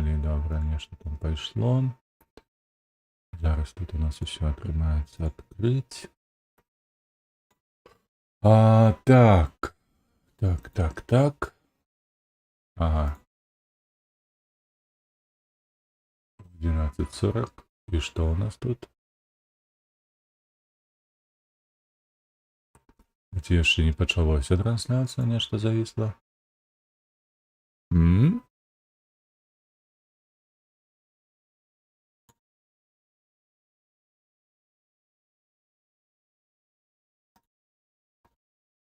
Паехали, добра, нешта там пайшло. Зараз тут у нас усё атрымаецца адкрыць. Так. Так. Ага. 12:40. И что у нас тут? Ці яшчэ не пачалося трансляцыя, нешта завісла.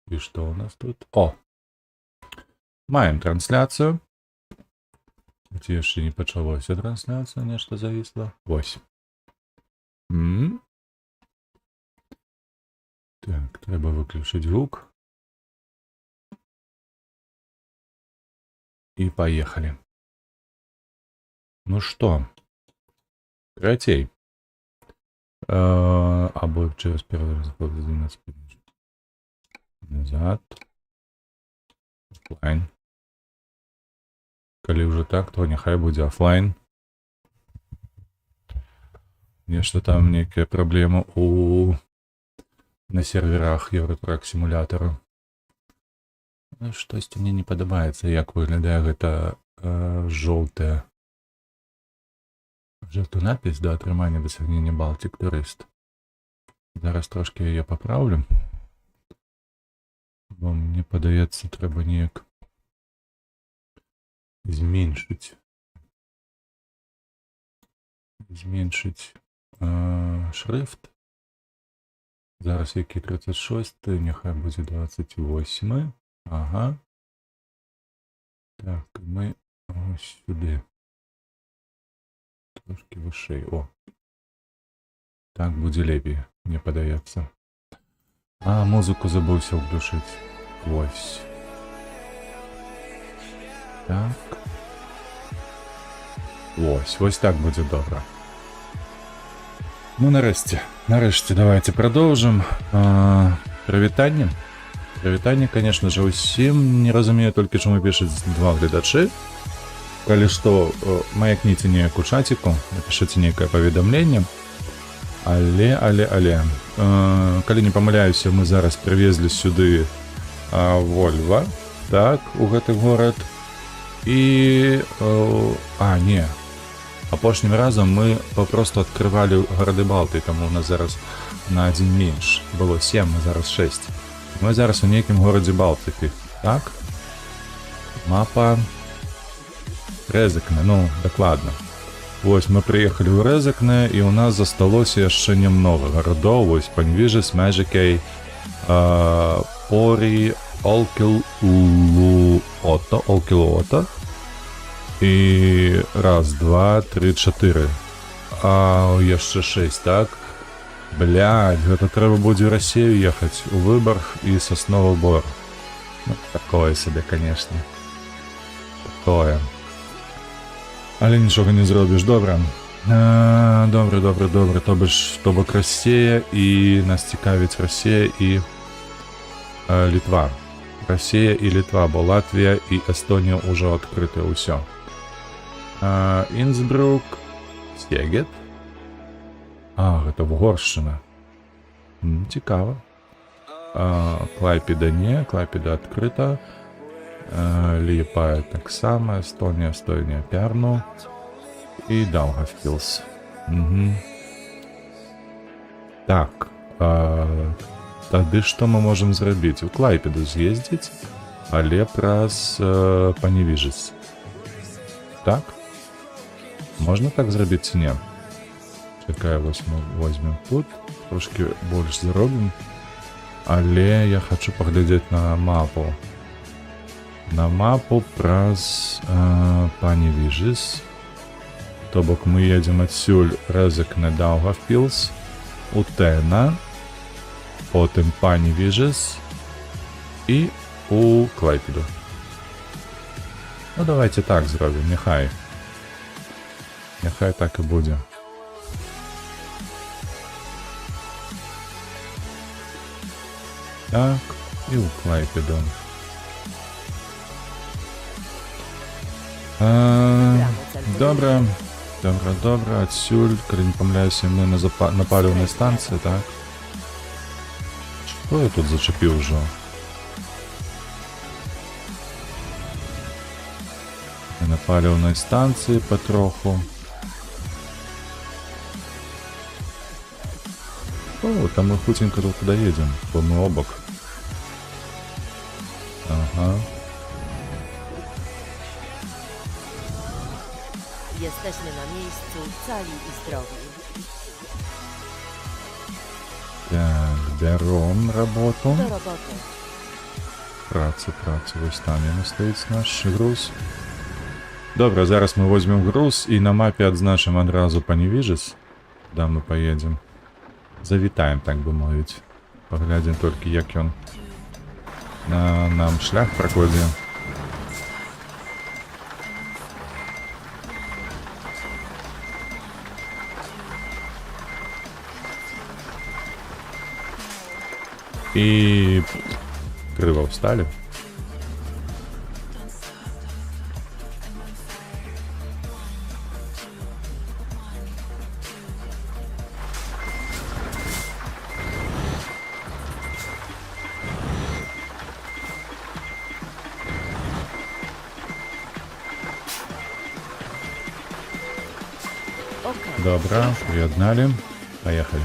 И что у нас тут? О! Маем трансляцыю. Ці яшчэ не пачалося трансляцыя, нешта завісла. Вось. Так, трэба выключыць гук. И поехали. Ну что? Карацей. Або через первый раз назад. Офлайн. Калі ўжо так, то няхай будзе офлайн. Нешта там некая праблема на серверах Eurotrack симулятора. Штосьці мне не падабаецца, як выглядае гэта жоўты напіс да атрымання дасягнення Baltic Tourist. Зараз трошки яе папраўлю. Бо мне падаецца, трэба неяк зменшыць шрифт. Зараз які 36, няхай будзе 28. Ага. Так, мы ось сюди. Трошки вышэй. О. Так будзе лепей, мне падаецца. Музыку забыўся ўключыць. Вось. Так. Вось так будзе добра. Ну, нарэшце, давайте продолжим. Прывітанне. Прывітанне, конечно же, усім. Не разумею толькі, чаму пішуць два гледачы. Калі што, маякніце неяк у чаціку, напішыце нейкае паведамленне. Але. Калі не памыляюся, мы зараз прывезлі сюды Volvo, так, у гэты горад. І... не. Апошнім разам мы папросту адкрывалі гарады Балты, таму у нас зараз на адзін менш. Было 7, а зараз 6. Мы зараз у нейкім горадзе Балтыкі, так? Мапа... Рэзекне, ну, дакладна. Вось, мы прыехалі ў Рэзекне, і ў нас засталося яшчэ нямнога гарадоў. Вось, Паньвіжыс, Мэжыкей, Порі, Олкілуота. І раз, два, три, 4. Яшчэ 6, так? Блядь, гэта трэба будзе ў Расію ехаць, у Выбарг і Сасновы Бор. Ну, такое сабе, конечно. Такое. Але нічога не зробіш, добра. Добра. То бок Расія, і нас цікавіць Расія і Літва. Расія і Літва, бо Латвія і Эстонія ўжо адкрыты ўсё. Інсбрук, Сегет. Гэта Угоршчына. Цікава. Клайпеда не, Клайпеда адкрыта. Лієпая таксама, Эстонія, Пярну. І Даугавпілс. Так. Тады што мы можам зрабіць? У Клайпеду з'ездзіць, але праз Паневіжыс. Так? Можна так зрабіць ці не? Чакай, вось мы возьмем тут, трошки больш заробім. Але я хачу паглядзець на мапу. На мапу праз Паневіжыс. То бок мы едзем адсюль Рэзекне, Даугавпілс, Утена, потым Паневіжыс і у Клайпеду. Ну, давайте так зробім, няхай. Няхай так і будзе. Так, і у Клайпеду. Добре. Добре. Адсюль, калі не памыляюся, мы на паліўнай станцыі, так? Што я тут зачапіў ўжо? На паліўнай станцыі патроху. О, там мы хутенько тут доедем, бо мы обок. Ага. Jesteśmy na miejscu cali i zdrowi. Так, берем работу. Do roboty. Праца. Вось там яно стаіць наш груз. Добре, зараз мы возьмем груз і на мапе адзначым адразу Паневіжес, куди мы поедем. Завітаем, так бы мовіць. Паглядзім толькі, як ён нам шлях пракладзе. І крыва встали. Okej. Добре, приєднали. Поехали.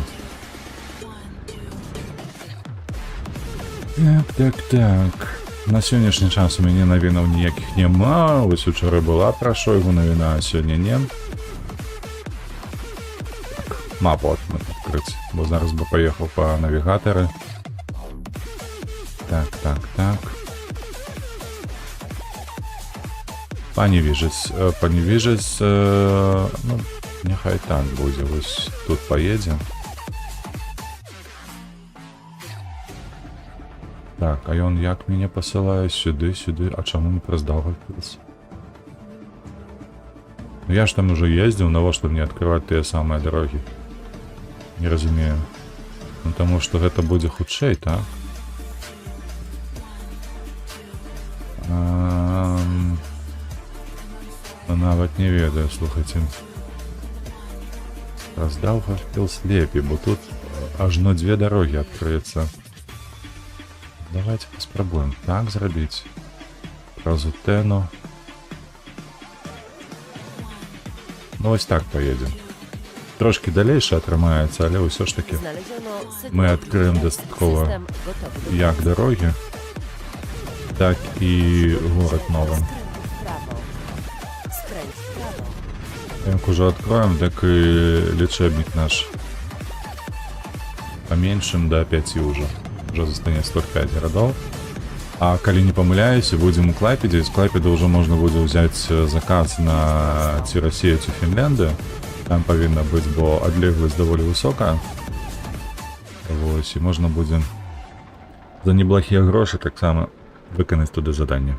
Так. На сённяшні час у мяне навінаў ніякіх няма. Вось учора была пра Шойгу навіна, а сёння не. Так, мапу адкрыць, бо зараз бы паехаў па навігатары. Так. Паневіжес, ну, няхай так будзе, вось тут поедем. Так, а ён як мяне пасылае сюды, а чаму не праз Даўгавпілс? Ну я ж там уже ездзіў, навошта мне адкрываць тыя самыя дарогі? Не разумею. Ну таму што гэта будзе хутчэй, так? Нават не ведаю, слухайце. Праз Даўгавпілс лепей, бо тут ажно две дарогі адкрыецца. Давайте паспрабуем так зрабіць. Праз Утэну. Ну вось так поедем. Трошки далейше атрымаецца, але ўсё ж таки мы адкрыем дастаткова як дарогі, так і горад новы. Як уже откроем, так і лічэбнік наш паменшым до 5 уже застанецца 45 гарадоў. А калі не памыляюся, будзем у Клайпедзе. З Клайпеда ўжо можна будзе ўзяць заказ на ці Расію, ці Фінляндыю. Там павінна быць, бо адлегласць даволі высокая. Вось, і можна будзе за неблагія грошы таксама выканаць туды заданне.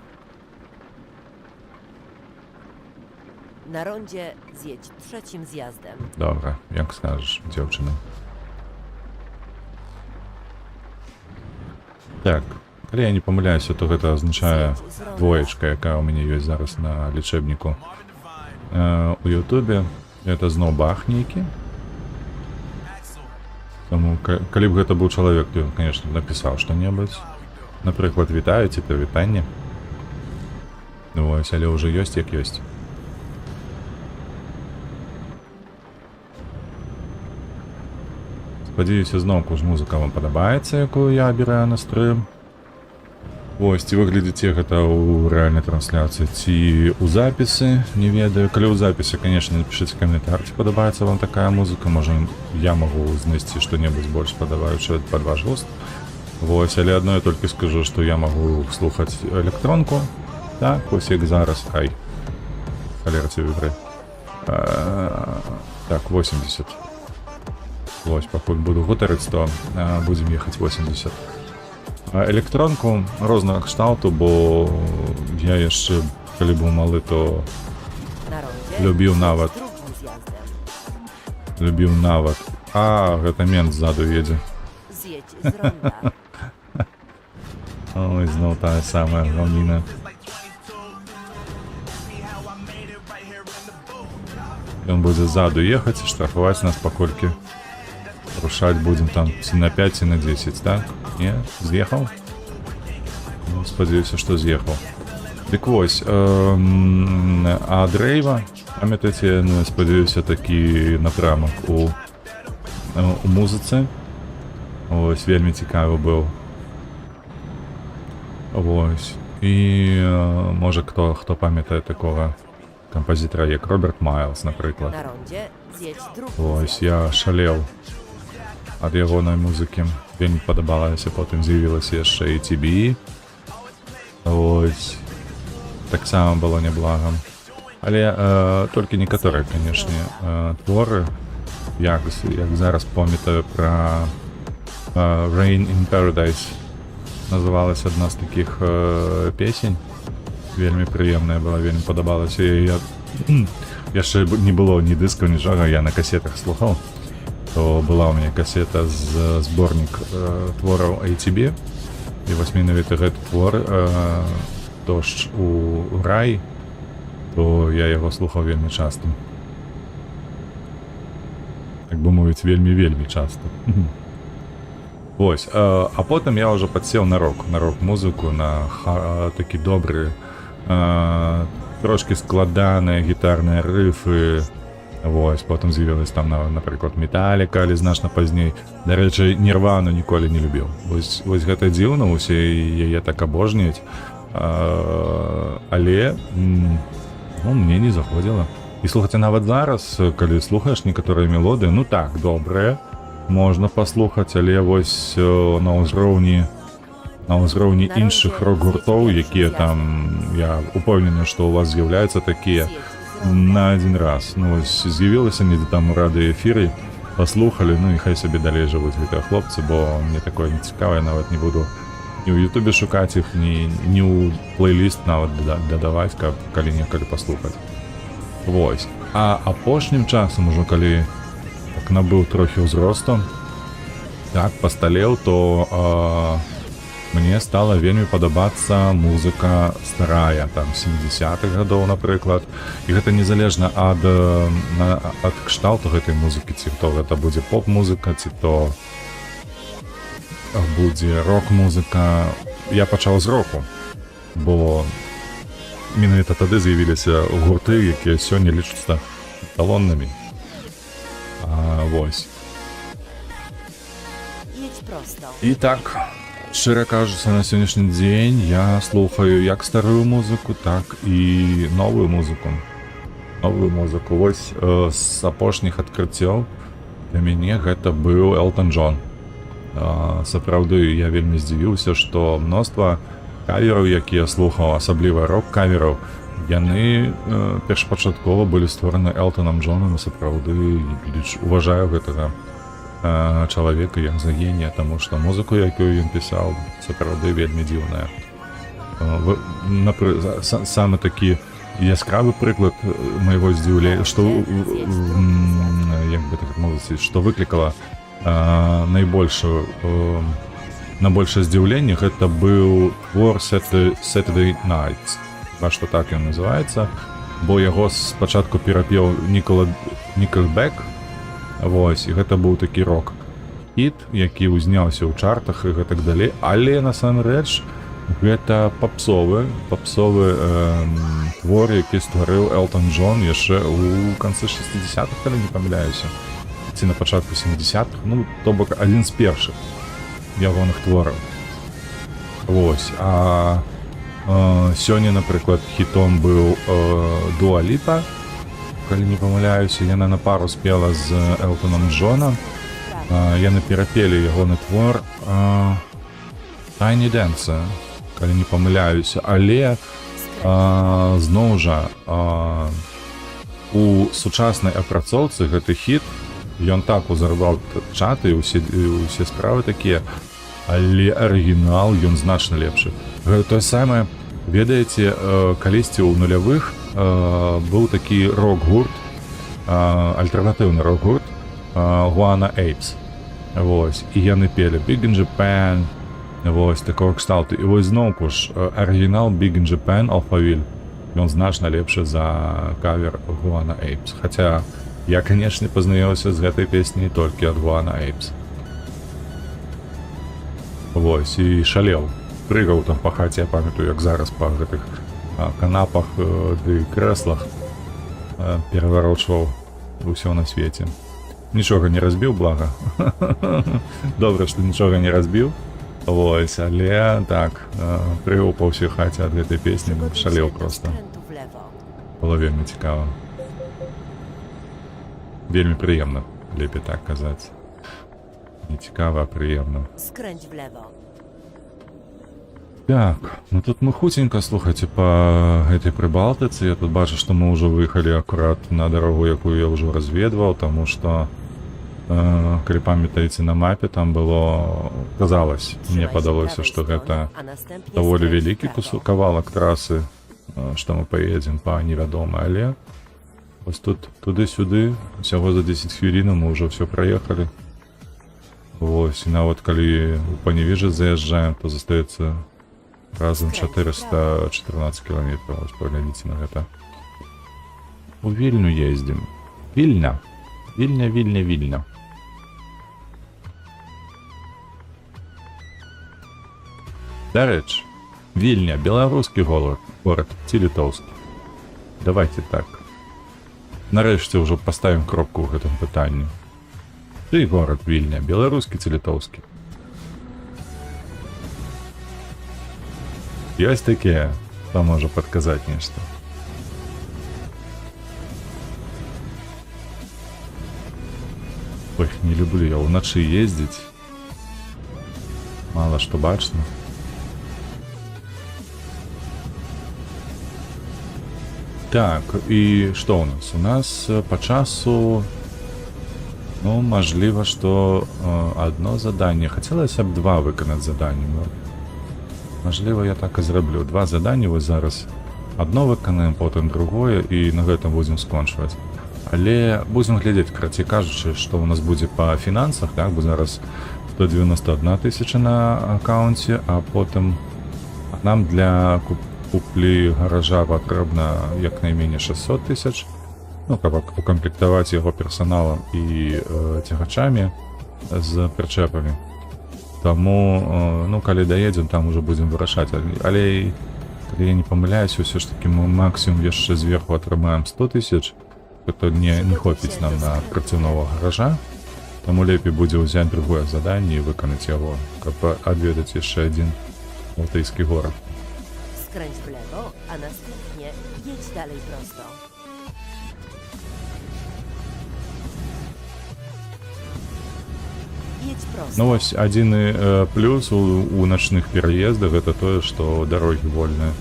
Na rondzie zjedź trzecim zjazdem. Dobra, jak скажеш, dziewczyno. Так, калі я не памыляюся, то гэта азначае двоечка, якая ў мяне ёсць зараз на лічэбніку у Ютубе. Это зноў бах нейкі. Таму, калі б гэта быў чалавек, то, конечно, напісаў што-небудзь. Напрыклад, вітаю, ці прывітанне. Вось, але ўжо ёсць як ёсць. Спадзяюся, зноўку ж музыка вам падабаецца, якую я абіраю на стрым. Вось, ці выглядзіце гэта ў рэальнай трансляцыі, ці ў запісы, не ведаю. Калі ў запісе, конечно, напішыце каментар, ці падабаецца вам такая музыка. Можа, я магу знайсці што-небудзь больш падабаючае пад ваш густ. Вось, але адно я толькі скажу, што я магу слухаць электронку. Так, вось як зараз. Ай, халера ці выбры. Так, 80. Вось, пакуль буду гутарыць, то будзем ехаць 80. Электронку рознага кшталту, бо я яшчэ, калі быў малы, то любіў нават. А, гэта мент ззаду едзе. Ой, зноў тая самая гаўніна. Ён будзе ззаду ехаць і штрафаваць нас, паколькі рушаць будзем там ці на 5, ці на 10, так? Не? З'ехаў? Ну, спадзяюся, што з'ехаў. Дык вось, а Дрейва, памятаеце, ну, спадзяюся, такі напрамак у музыцы. Вось, вельмі цікавы быў. Вось. І, можа, хто памятае такога кампазітара, як Роберт Майлз, напрыклад. Na rondzie zjedź drugi Вось, zjazd. я шалеў ад ягонай музыкі. Вельмі падабалася, потым з'явілася яшчэ і TBE. Вось. Таксама было неблагам. Але толькі некаторыя, канешне, творы, як зараз памятаю пра Rain in Paradise, называлась адна з такіх песень. Вельмі прыемная была, вельмі падабалася. Яшчэ не было ні дыскаў, нічога, я на касетах слухаў. То была ў мяне касета з зборнік твораў ATB. І вось менавіта гэты твор «Дождж у рай», то я яго слухаў вельмі часта. Так бы мовіць, вельмі часта. Вось, а потым я ўжо падсеў на рок-музыку, на такі добры, трошкі складаныя гітарныя рыфы. Вось, потым з'явілась там, напрыклад, Металіка, але значна пазней. Дарэчы, Нірвану ніколі не любіў. Вось гэта дзіўна, усе яе так абожнююць. Але, ну, мне не заходзіла. І слухайце, нават зараз, калі слухаеш некаторыя мелодыі, ну так, добрыя, можна паслухаць, але вось на ўзроўні іншых рок-гуртоў, якія там, я упэўнены, што у вас з'яўляюцца такія на адзін раз. Ну вось з'явілася недзе там у радыёэфіры, паслухалі, ну і хай сабе далей жывуць гэтыя хлопцы, бо мне такое не цікава, я нават не буду ні ў Ютубе шукаць іх, ні ў плейліст нават дадаваць, калі некалі паслухаць. Вось. А апошнім часам ужо калі так набыў трохі ўзросту, так, пасталеў, то мне стала вельмі падабацца музыка старая, там, 70-х гадоў, напрыклад. І гэта незалежна ад кшталту гэтай музыкі, ці то гэта будзе поп-музыка, ці то будзе рок-музыка. Я пачаў з року, бо менавіта тады з'явіліся гурты, якія сёння лічацца эталоннымі. Вось. Jedź prosto. І так, шчыра кажучы, на сённяшні дзень я слухаю як старую музыку, так і новую музыку. Вось з апошніх адкрыццёў для мяне гэта быў Элтон Джон. Сапраўды, я вельмі здзівіўся, што мноства кавераў, якія слухаў, асабліва рок-кавераў, яны першапачаткова былі створаны Элтонам Джонам, і сапраўды уважаю гэтага чалавека як за генія, таму што музыку, якую ён пісаў, сапраўды вельмі дзіўная. Самы такі яскравы прыклад майго здзіўлення, што як бы так мовіць, што выклікала найбольшае здзіўленне, гэта быў твор Saturday Nights, што так ён называецца, бо яго спачатку перапеў Nickelback. Вось, і гэта быў такі рок-хіт, які ўзняўся ў чартах і гэтак далей, але насамрэч гэта папсовы твор, які стварыў Элтон Джон яшчэ ў канцы 60-х, калі не памыляюся, ці на пачатку 70-х, ну, то бок адзін з першых ягоных твораў. Вось, а сёння, напрыклад, хітом быў Дуа Ліпа, калі не памыляюся, яна на пару спела з Элтоном Джонам. Яны перапелі ягоны твор Tiny Dancer, калі не памыляюся, але зноў жа у сучаснай апрацоўцы гэты хіт, ён так узарваў чаты, усе справы такія, але арыгінал ён значна лепшы. Гэта тое самае, ведаеце, калісьці ў нулявых быў такі рок-гурт, альтэрнатыўны рок-гурт Guana Apes. Вось, і яны пелі Big in Japan, вось, такого кшталту. І вось зноўку ж арыгінал Big in Japan, Алфавіль, Ён значна лепшы за кавер Guana Apes. Хаця я, канешне, пазнаёмся з гэтай песняй толькі ад Guana Apes. Вось, і шалеў. Прыгаў там па хаце, я памятаю, як зараз па гэтых канапах ды крэслах пераварочваў усё на свеце. Нічога не разбіў, блага. Добра, што нічога не разбіў. Вось, але так, прыгаў па ўсёй хаце ад гэтай песні, шалеў проста. Skrętu w lewo. Было вельмі цікава. Вельмі прыемна, лепей так казаць. Не цікава, а прыемна. Skręć w lewo. Так, ну тут мы хуценька, слухайце, па гэтай Прыбалтыцы. Я тут бачу, што мы ўжо выехалі акурат на дарогу, якую я ўжо разведваў, таму што, калі памятаеце, на мапе там было, казалось, мне Trzymaj się падалося, prawej што strony, гэта a następnie даволі skręć w вялікі prawo. кавалак трасы, што мы паедзем па невядома, але вось тут туды-сюды, усяго за 10 хвілін мы ўжо ўсё праехалі. Вось, і нават калі у Паневіжы заязджаем, то застаецца разам 414 кіламетраў. Вось паглядзіце на гэта. У Вільню ездзім. Вільня. Вільня. Дарэчы, Вільня, беларускі горад ці літоўскі? Давайте так. Нарэшце ўжо паставім кропку ў гэтым пытанні. Ты горад Вільня, беларускі ці літоўскі? Ёсць такія, хто можа падказаць нешта. Ой, не люблю я ўначы ездзіць. Мала што бачна. Так, і што ў нас? У нас па часу, ну, мажліва, што адно заданне. Хацелася б 2 выканаць заданні. Мажліва, я так і зраблю. 2 заданні вось зараз. Адно выканаем, потым другое, і на гэтым будзем скончваць. Але будзем глядзець, карацей кажучы, што ў нас будзе па фінансах, так, бо зараз 191 тысяча на аккаунце, а потым нам для куплі гаража патрэбна як найменей 600 тысяч, ну, каб укамплектаваць яго персаналам і цягачамі з прычэпамі. Таму, ну, калі даедзем, там уже будзем вырашаць. Але, калі я не памыляюсь, ўсё ж такі мы максімум яшчэ зверху атрымаем 100 тысяч, то не хопіць нам на працаўнога гаража. Таму лепей будзе ўзяць другое заданне і выканаць яго, каб адведаць яшчэ адзін балтыйскі горад. Skręć w lewo, a następnie jedź dalej prosto. Jedź prosto. Ну вось адзіны плюс у начных пераездах гэта тое, што дарогі вольныя.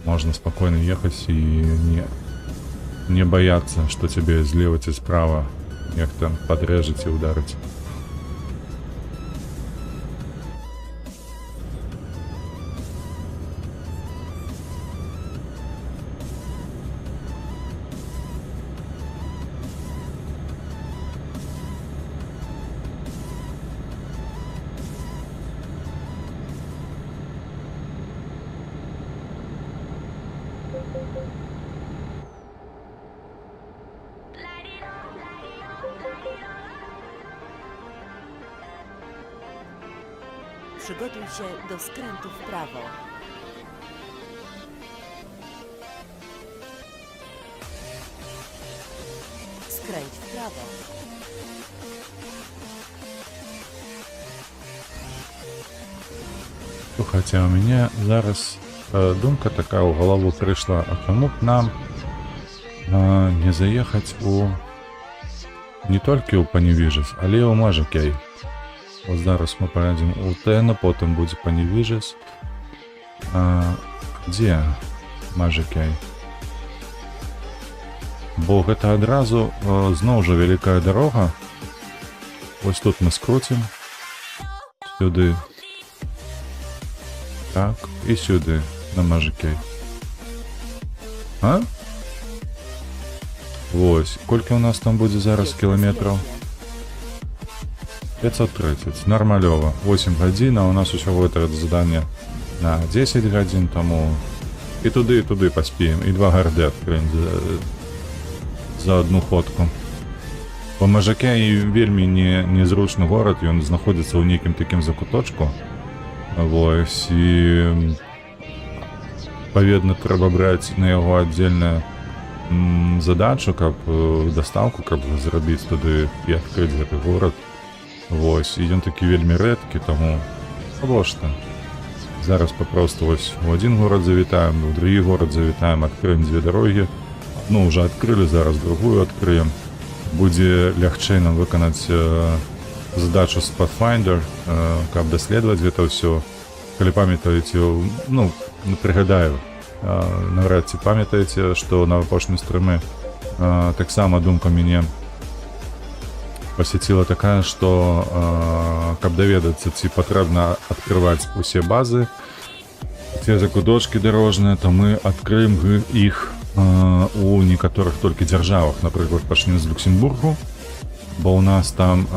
Можна спакойна ехаць і не баяцца, што цябе злева ці справа як там падрэжаць і ударыць. Przygotuj się do skrętu w prawo. Skręć w prawo. Слухайте, у мяне зараз думка такая ў галаву прыйшла, а чаму б нам не заехаць у не толькі ў Паневіжес, але і ў Мажыкей. Ось зараз мы паедзем у Тэна, потым будзе Паневіжес. Дзе Мажыкей? Бо гэта адразу зноў жа вялікая дарога. Вось тут мы скруцім сюды. Так, і сюды, на Мажыкей. А? Вось, колькі у нас там будзе зараз кіламетраў? 530, нормалёва. 8 гадзін, а у нас усяго гэта задание на 10 гадзін, таму І туди паспеем. І 2 гарды адкрыем за одну ходку. Бо Межаке і вельмі незручны горад, ён знаходзіцца ў нейкім такім закуточку. Вось, і адпаведна трэба браць на яго аддзельную задачу, каб дастаўку, каб зрабіць туды і адкрыць гэты горад. Вось, і ён такі вельмі рэдкі, таму навошта? Зараз папросту вось у адзін горад завітаем, у другі горад завітаем, адкрыем 2 дарогі. Ну, уже адкрылі, зараз другую адкрыем. Будзе лягчэй нам выканаць задачу з Pathfinder, каб даследаваць гэта ўсё. Калі памятаеце, ну, прыгадаю, навряд ці памятаеце, што на апошнім стрыме таксама думка мяне пасяціла такая, што каб даведацца, ці патрэбна адкрываць усе базы, ці закуточкі дарожныя, то мы адкрыем іх у некаторых толькі дзяржавах. Напрыклад, пачнем з Люксембургу, бо ў нас там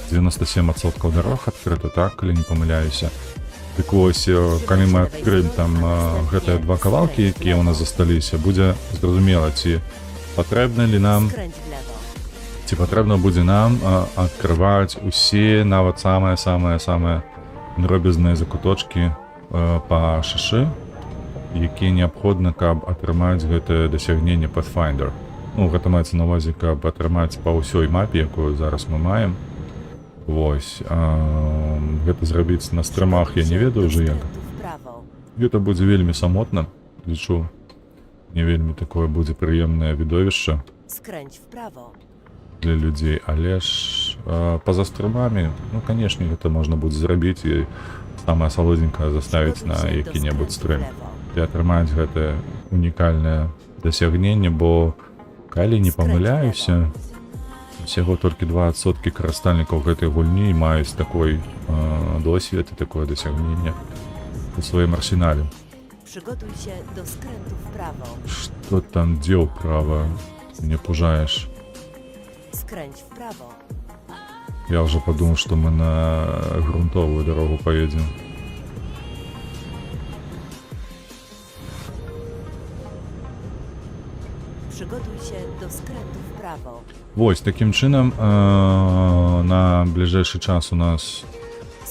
97% дарог адкрыта, так, калі не памыляюся. Так вось, калі мы адкрыем там гэтыя 2 кавалкі, якія ў нас засталіся, будзе зразумела, ці патрэбна ли нам, ці патрэбна будзе нам адкрываць усе, нават самыя дробязныя закуточкі па шашы, якія неабходна, каб атрымаць гэтае дасягненне Pathfinder. Ну, гэта маецца на ўвазе, каб атрымаць па ўсёй мапе, якую зараз мы маем. Вось, гэта зрабіць на стрымах я не ведаю уже як. Гэта будзе вельмі самотна, лічу. Не вельмі такое будзе прыемнае відовішча для людзей, але ж па-за стрымамі, ну, канешне, гэта можна будзе зрабіць і самае салодзенькае заставіць на які-небудзь стрым. І атрымаць гэтае унікальнае дасягненне, бо калі не памыляюся, усяго толькі 2% карыстальнікаў гэтай гульні маюць такой досвед і такое дасягненне у сваім арсенале. Што там, дзе ўправа? Не пужаеш. Я ўжо падумаў, што мы на грунтовую дарогу паедзем. Вось, такім чынам, на бліжэйшы час у нас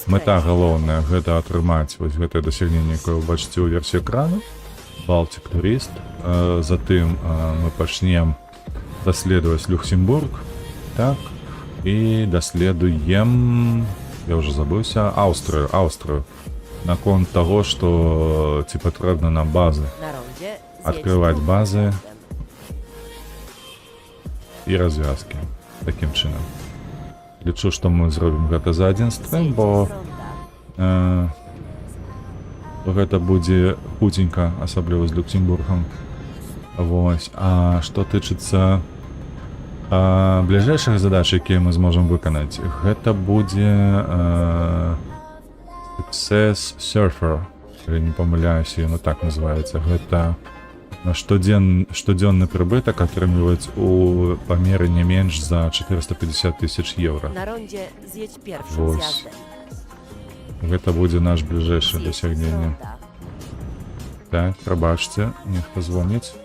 мэта галоўная — гэта атрымаць вось гэтае дасягненне, якое вы бачыце ў версіі экрану, Baltic Tourist. Затым мы пачнем даследаваць Люксембург, так, і даследуем, я ўжо забыўся, Аўстрыю, наконт таго, што ці патрэбна нам базы, адкрываць базы і развязкі. Такім чынам лічу, што мы зробім гэта за адзін стрым, бо гэта будзе хутенька, асабліва з Люксембургам. Вось. А што тычыцца бліжэйшых задач, якія мы зможам выканаць, гэта будзе Success Surfer, калі не памыляюся, яно так называецца. Гэта штодзённы прыбытак атрымліваць у памеры не менш за 450 000 еўра. Вось. Гэта будзе наш бліжэйшае дасягненне. Так, прабачце, нехта звоніць.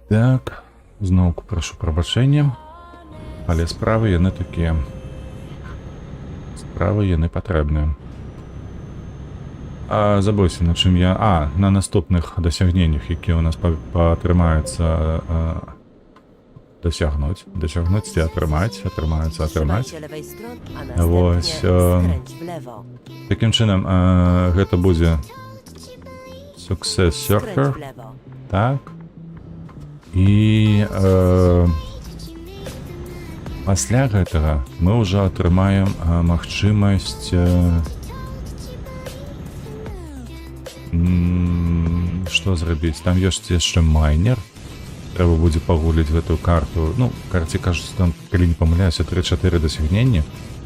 Так, зноўку прашу прабачэння, але справы яны такія. Справы яны патрэбныя. Забыўся, на чым я... на наступных дасягненнях, якія ў нас патрымаюцца Досягнуць і атрымаць, Trzymaj атрымаць. się lewej strony, a Вось, następnie skręć w lewo. Такім чынам, гэта будзе Success Skręć Surfer, w lewo. так. І пасля гэтага мы ўжо атрымаем магчымасць што зрабіць? Там ёсць яшчэ майнер. Трэба будзе пагуляць гэтую карту. Ну, карце кажуць, там, калі не памыляюся, 3-4 дасягнення,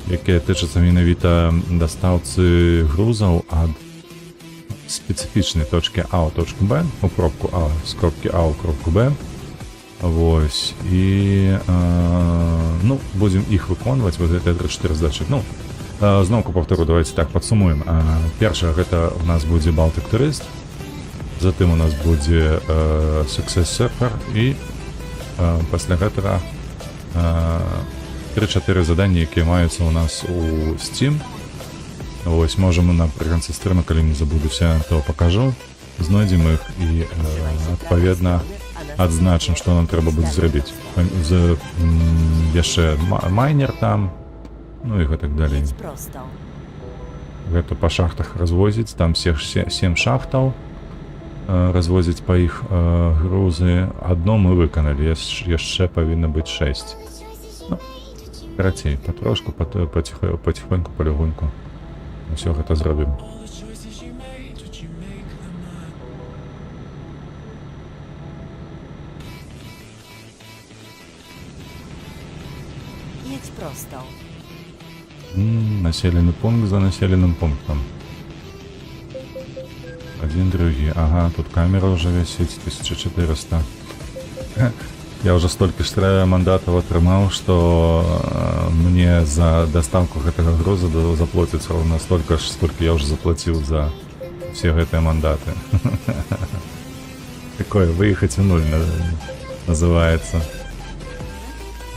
якія тычацца менавіта дастаўцы грузаў ад спецыфічнай точкі А ў точку Б, у кропку А, з кропкі А ў кропку Б. Вось. І ну, будзем іх выконваць, вот гэтыя 3-4 задачы. Ну, зноўку паўтору, давайте так падсумуем. Першае, гэта у нас будзе Baltic Tourist, затым у нас будзе Success Surfer і пасля гэтага 3-4 заданні, якія маюцца у нас у Steam. Вось, можам напрыканцы стрыма, калі не забудуся, то пакажу, знойдзем іх і адпаведна адзначым, што нам трэба будзе зрабіць. Яшчэ майнер там, ну і гэтак далей. Jedź prosto. Гэта па шахтах развозіць, там 7 шахтаў развозіць па іх грузы. Адно мы выканалі, яшчэ павінна быць 6. Ну, карацей, патрошку, паціхоньку, полягоньку усё гэта зробім. Jedź prosto. Населены пункт за населеным пунктом. Один, другі. Ага, тут камера уже висить, 1400. Я уже столько штрафа мандатов атрымаў, что мне за доставку гэтага груза заплатіць ровно столько ж, сколько я уже заплатил за все гэтыя мандаты. Такое, выехать в нуль называется.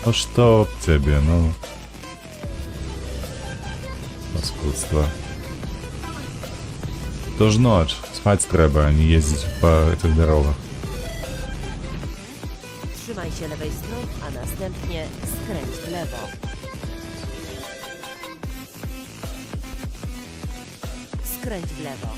Ну что тебе, ну... Паскудство. То ж ночь, спать трэба, а не ездить по этих дорогах. Trzymaj się lewej strony, a następnie skręć w lewo. Skręć w lewo.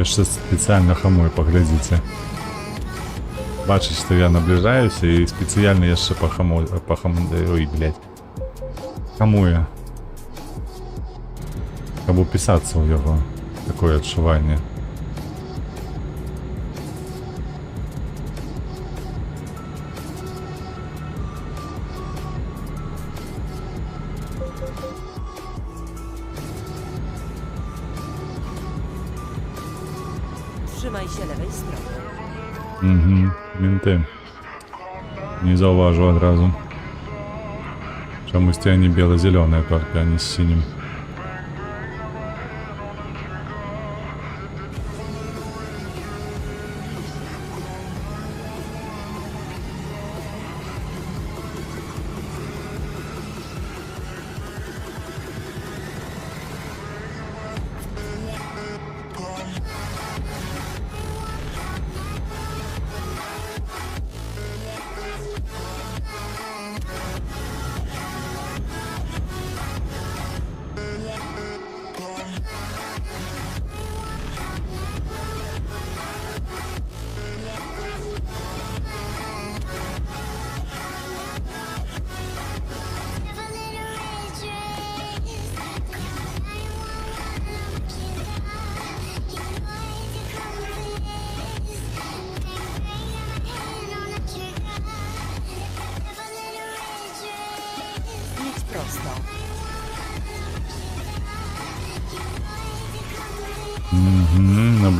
Яшчэ спецыяльна хамую, паглядзіце. Бачыць, што я набліжаюся і спецыяльна яшчэ ой, блядь, хамуе. Каб упісацца ў яго. Такое адчуванне. Trzymaj się lewej strony. Менты. Не заўважу адразу. Чамусьці они бело-зелёныя толькі, а не з сінім.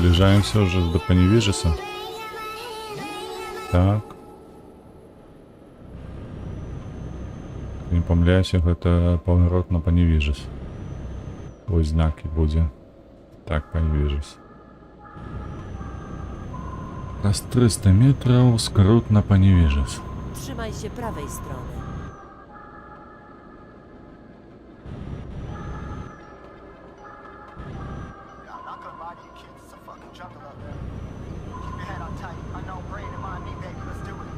Наближаемся уже до Паневижеса. Так. Не помиляюсь, это поворот на Паневижес. Ось знаки будет. Так, Паневижес. Раз 300 метров, скрут на Паневижес. Trzymaj się prawej strony. I'm not gonna lie to you kids, it's a fucking jungle out there. Keep your head on tight. I know brain and mind me, baby, let's do it.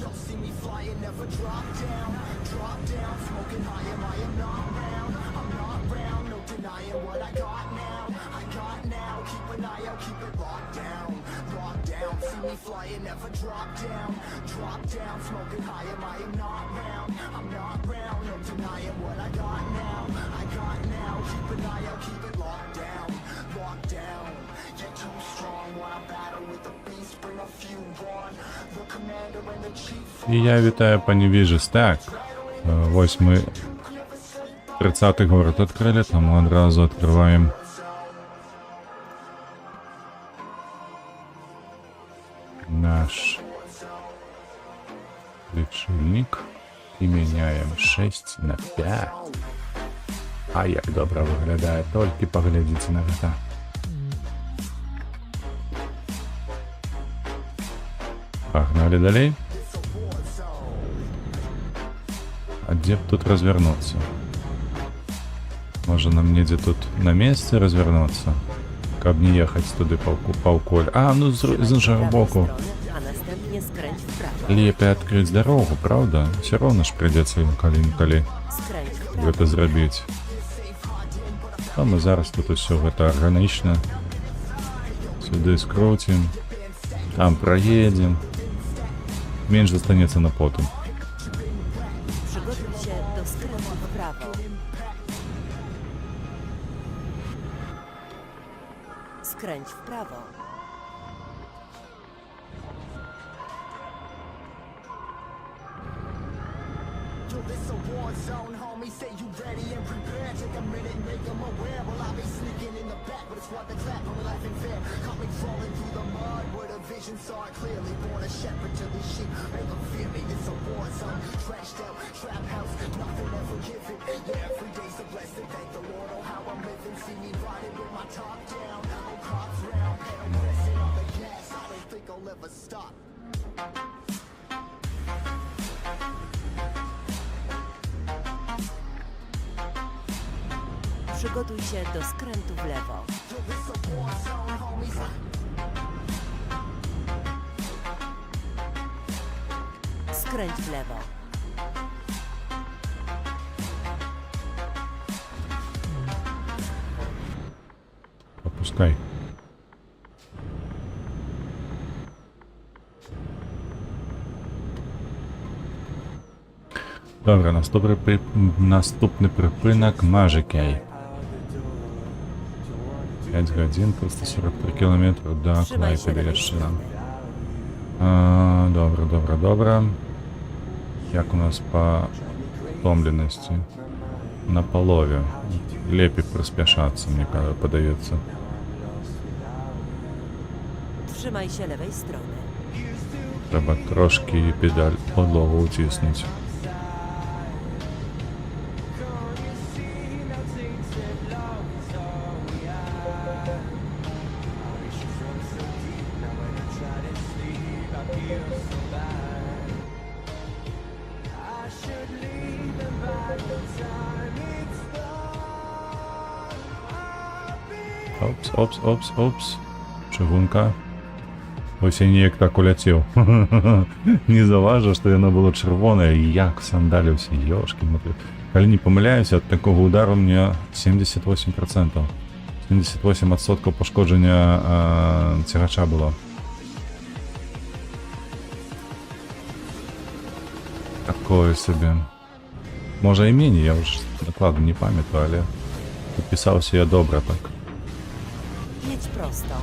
You'll see me flying, never drop down. Drop down, smoking high, I am not round. I'm not round, no denying what I got now. I got now, keep an eye out, keep it locked down. Locked down, see me flying, never drop down. Drop down, smoking high, I am not round. I'm not round, no denying what I got now. I got now, keep an eye out, keep it locked down. Locked down, get too strong. Wanna battle with the beast, bring a few on. The commander and the chief. И я витаю Паневижес. Так, ось мы 30-й город открыли, там мы одразу открываем наш лічильник і міняємо 6 на 5. А як добре виглядає, тільки поглядіть на це. Погнали далее. А где б тут развернуться? Может нам где тут на месте развернуться? Каб не ехать туда по уколь. А, ну з іншого Prawej боку. strony, a następnie skręć w prawo. Лепей открыть дорогу, правда? Все равно ж придется им калі Skręć w prawo. гэта зрабіць. А мы зараз тут усё гэта арганічна. Сюды скрутим. Там проедем. Меньше застанется на потом. Przygotuj się do skrętu w prawo. Skręć w prawo. Yo, this a war zone, homie. Say you ready and prepared. Take a minute and make them aware. Well, I'll be sneaking in the back, but it's what they clap. I'm laughing fair. Caught me crawling through the mud where the vision saw it clearly. Born a shepherd to these sheep. Make them fear me. It's a war zone. Trashed out, trap house. Nothing ever given. Yeah, every day's a blessing. Thank the Lord on how I'm living. See me riding with my top down. Oh, cops round. Pedal pressing on the gas. I don't think I'll ever stop. Przygotuj się do skrętu w lewo. Yo, this a war zone, homies. Skręć w lewo. Опускай. Добре, наступний припинок Мажикей. 5 годин, 343 кілометри до Trzymaj się Клайпеди lewej ще. strony. Добре. Як у нас по томленности? На полове. Лепей приспешаться, мне подается. Trzymaj się lewej strony. Треба трошки педаль подлогу утиснуть. Опс. Чыгунка. Ось я ніяк так улетів. Не заважив, що воно було червоне, і як сандалівся, йошки. Коли не помиляюся, від такого удару у мене 78%. 78% пошкодження тягача було. Такое собі. Може і мені, я вже накладу не пам'ятаю, але підписався я добре так. Jedź prosto.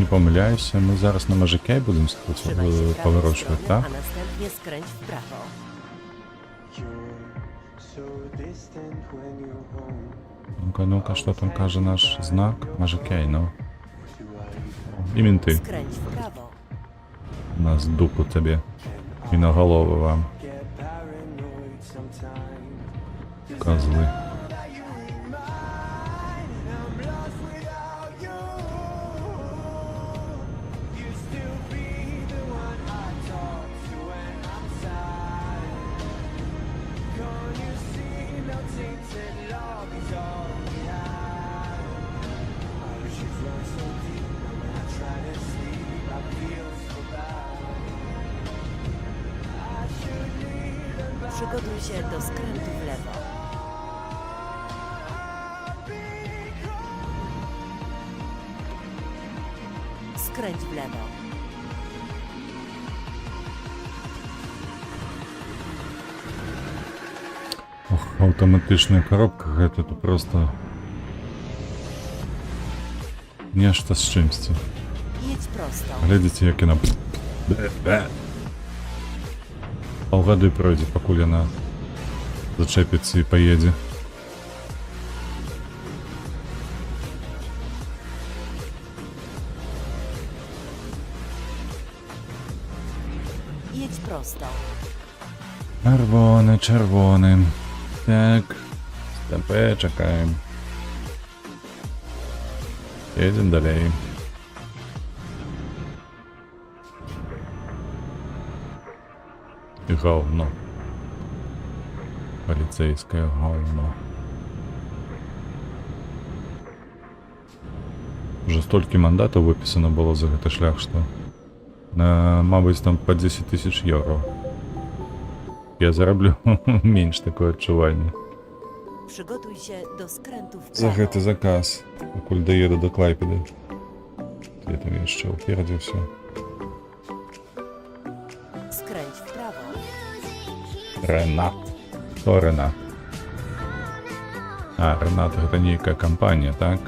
не помиляюся, ми зараз на Мажикей будемо Trzymaj się prawej поворочувати, strony, так? a następnie skręć w prawo. Ну-ка, що там каже наш знак? Мажикей, ну. І мінти. Skręć w prawo. Нас дупу тобі. І на голову вам. Козли. Przygotuj się do skrętu w lewo. Skręć w lewo. Ох, автоматичная коробка гэта то просто нешта з чимсь. Jedź prosto. Глядзіце, як яна паўгады пройдзе, пакуль яна зачэпіцца і паедзе. Jedź prosto. Czerwony, czerwony. Tak. Stępę, czekaj. Jedziemy dalej. I говно. Поліцейське говно. Вже стільки мандатів виписано було за цей шлях, що мабуть там по 10 тисяч євро. Я зароблю менш таке відчування. Przygotuj się do skrętu w За prawo. гэты заказ, пакуль доеду до Клайпеды. Я там яшчэ упердзіўся. Skręć w prawo. Ренат. Хто Ренат? А, Ренат гэта нейкая кампанія, так?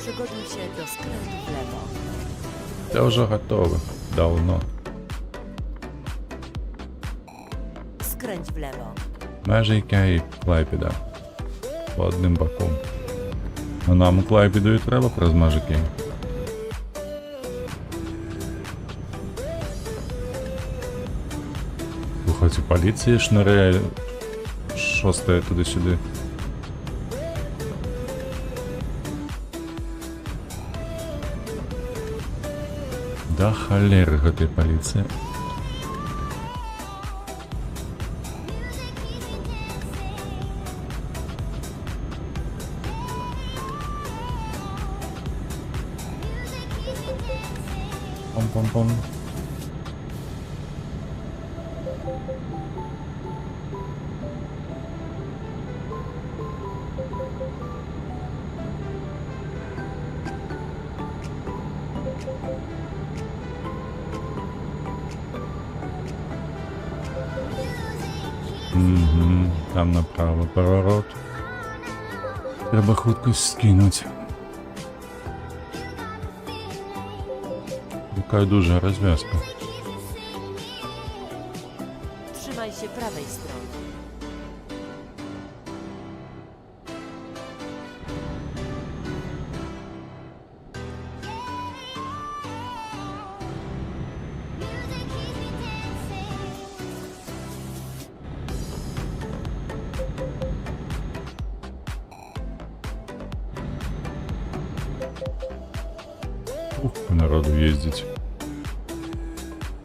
Przygotuj się do skrętu w lewo. Це вже готово. Давно. Skręć w lewo. Межика і Клайпеда. По одним боком. А нам у Клайпеду і треба през Межики. Хоч у поліції шнуре шостає туди-сюди. Да холери гэтай паліцыі. Пом-пом-пом. Угу, там направо поворот. Треба хутkość скинуть. Така дуже розв'язка. Trzymaj się prawej strony. Ух, народу їздить.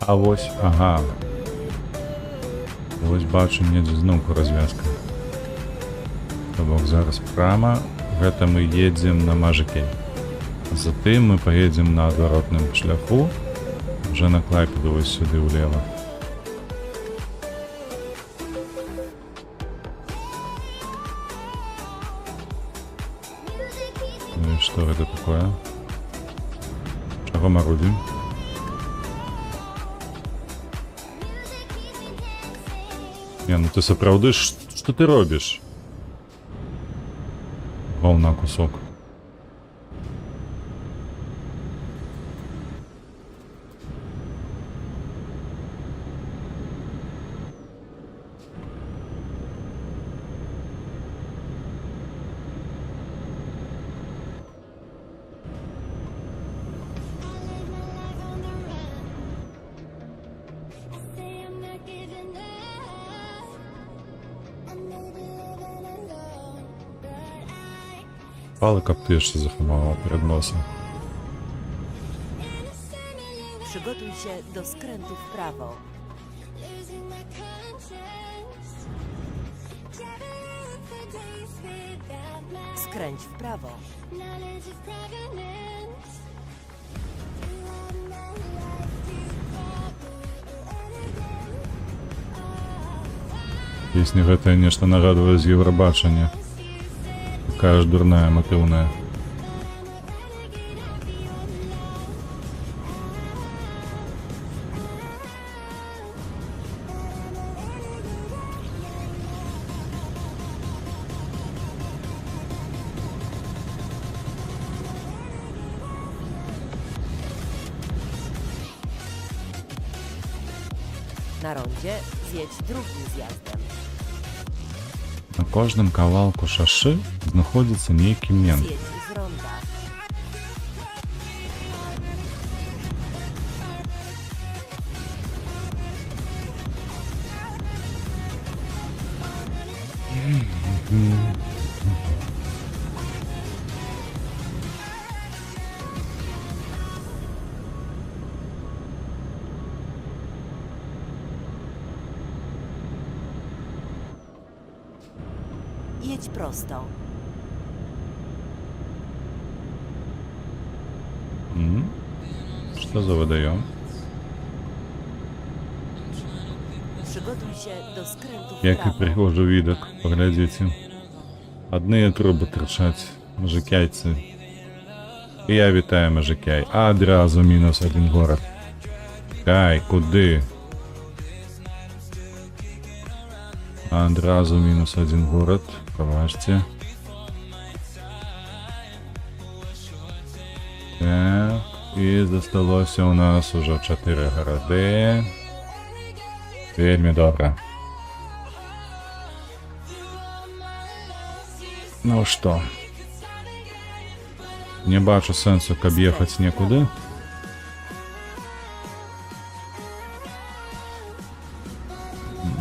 А ось, ага. Ось бачу, недзе зноўку развязка. То бок зараз прямо, гэта мы едзем на Мажикей. Затым мы поедем на адваротным шляху, уже на Клайпеду ось сюды ўлева. Что это такое? Чего марудим? Не, ну ты сапраўды что ты робишь? Волна кусок. Пали, каб ти ще заховала перед носом. Przygotuj się do skrętu w prawo. Skręć w prawo. Песня гэтая нешта нагадвае з Еўрабачання. Такая ж дурная, матыўная. Na rondzie zjedź drugim zjazdem. На кожным кавалку шашы знаходзіцца нейкі мент. Zjedź z ronda. Jedź prosto. Што за вадаём? Przygotuj się do skrętu w Які prawo. прыгожы відак, паглядзіце. Адныя трубы трычаць, мужикяйцы. І я вітаю, мужикяй. Адразу мінус один горад. Кай, куды? Адразу мінус один горад. Паважце. Так, і засталося у нас ужо 4 гарады. Вельмі добра. Ну што? Не бачу сэнсу, каб ехаць некуды.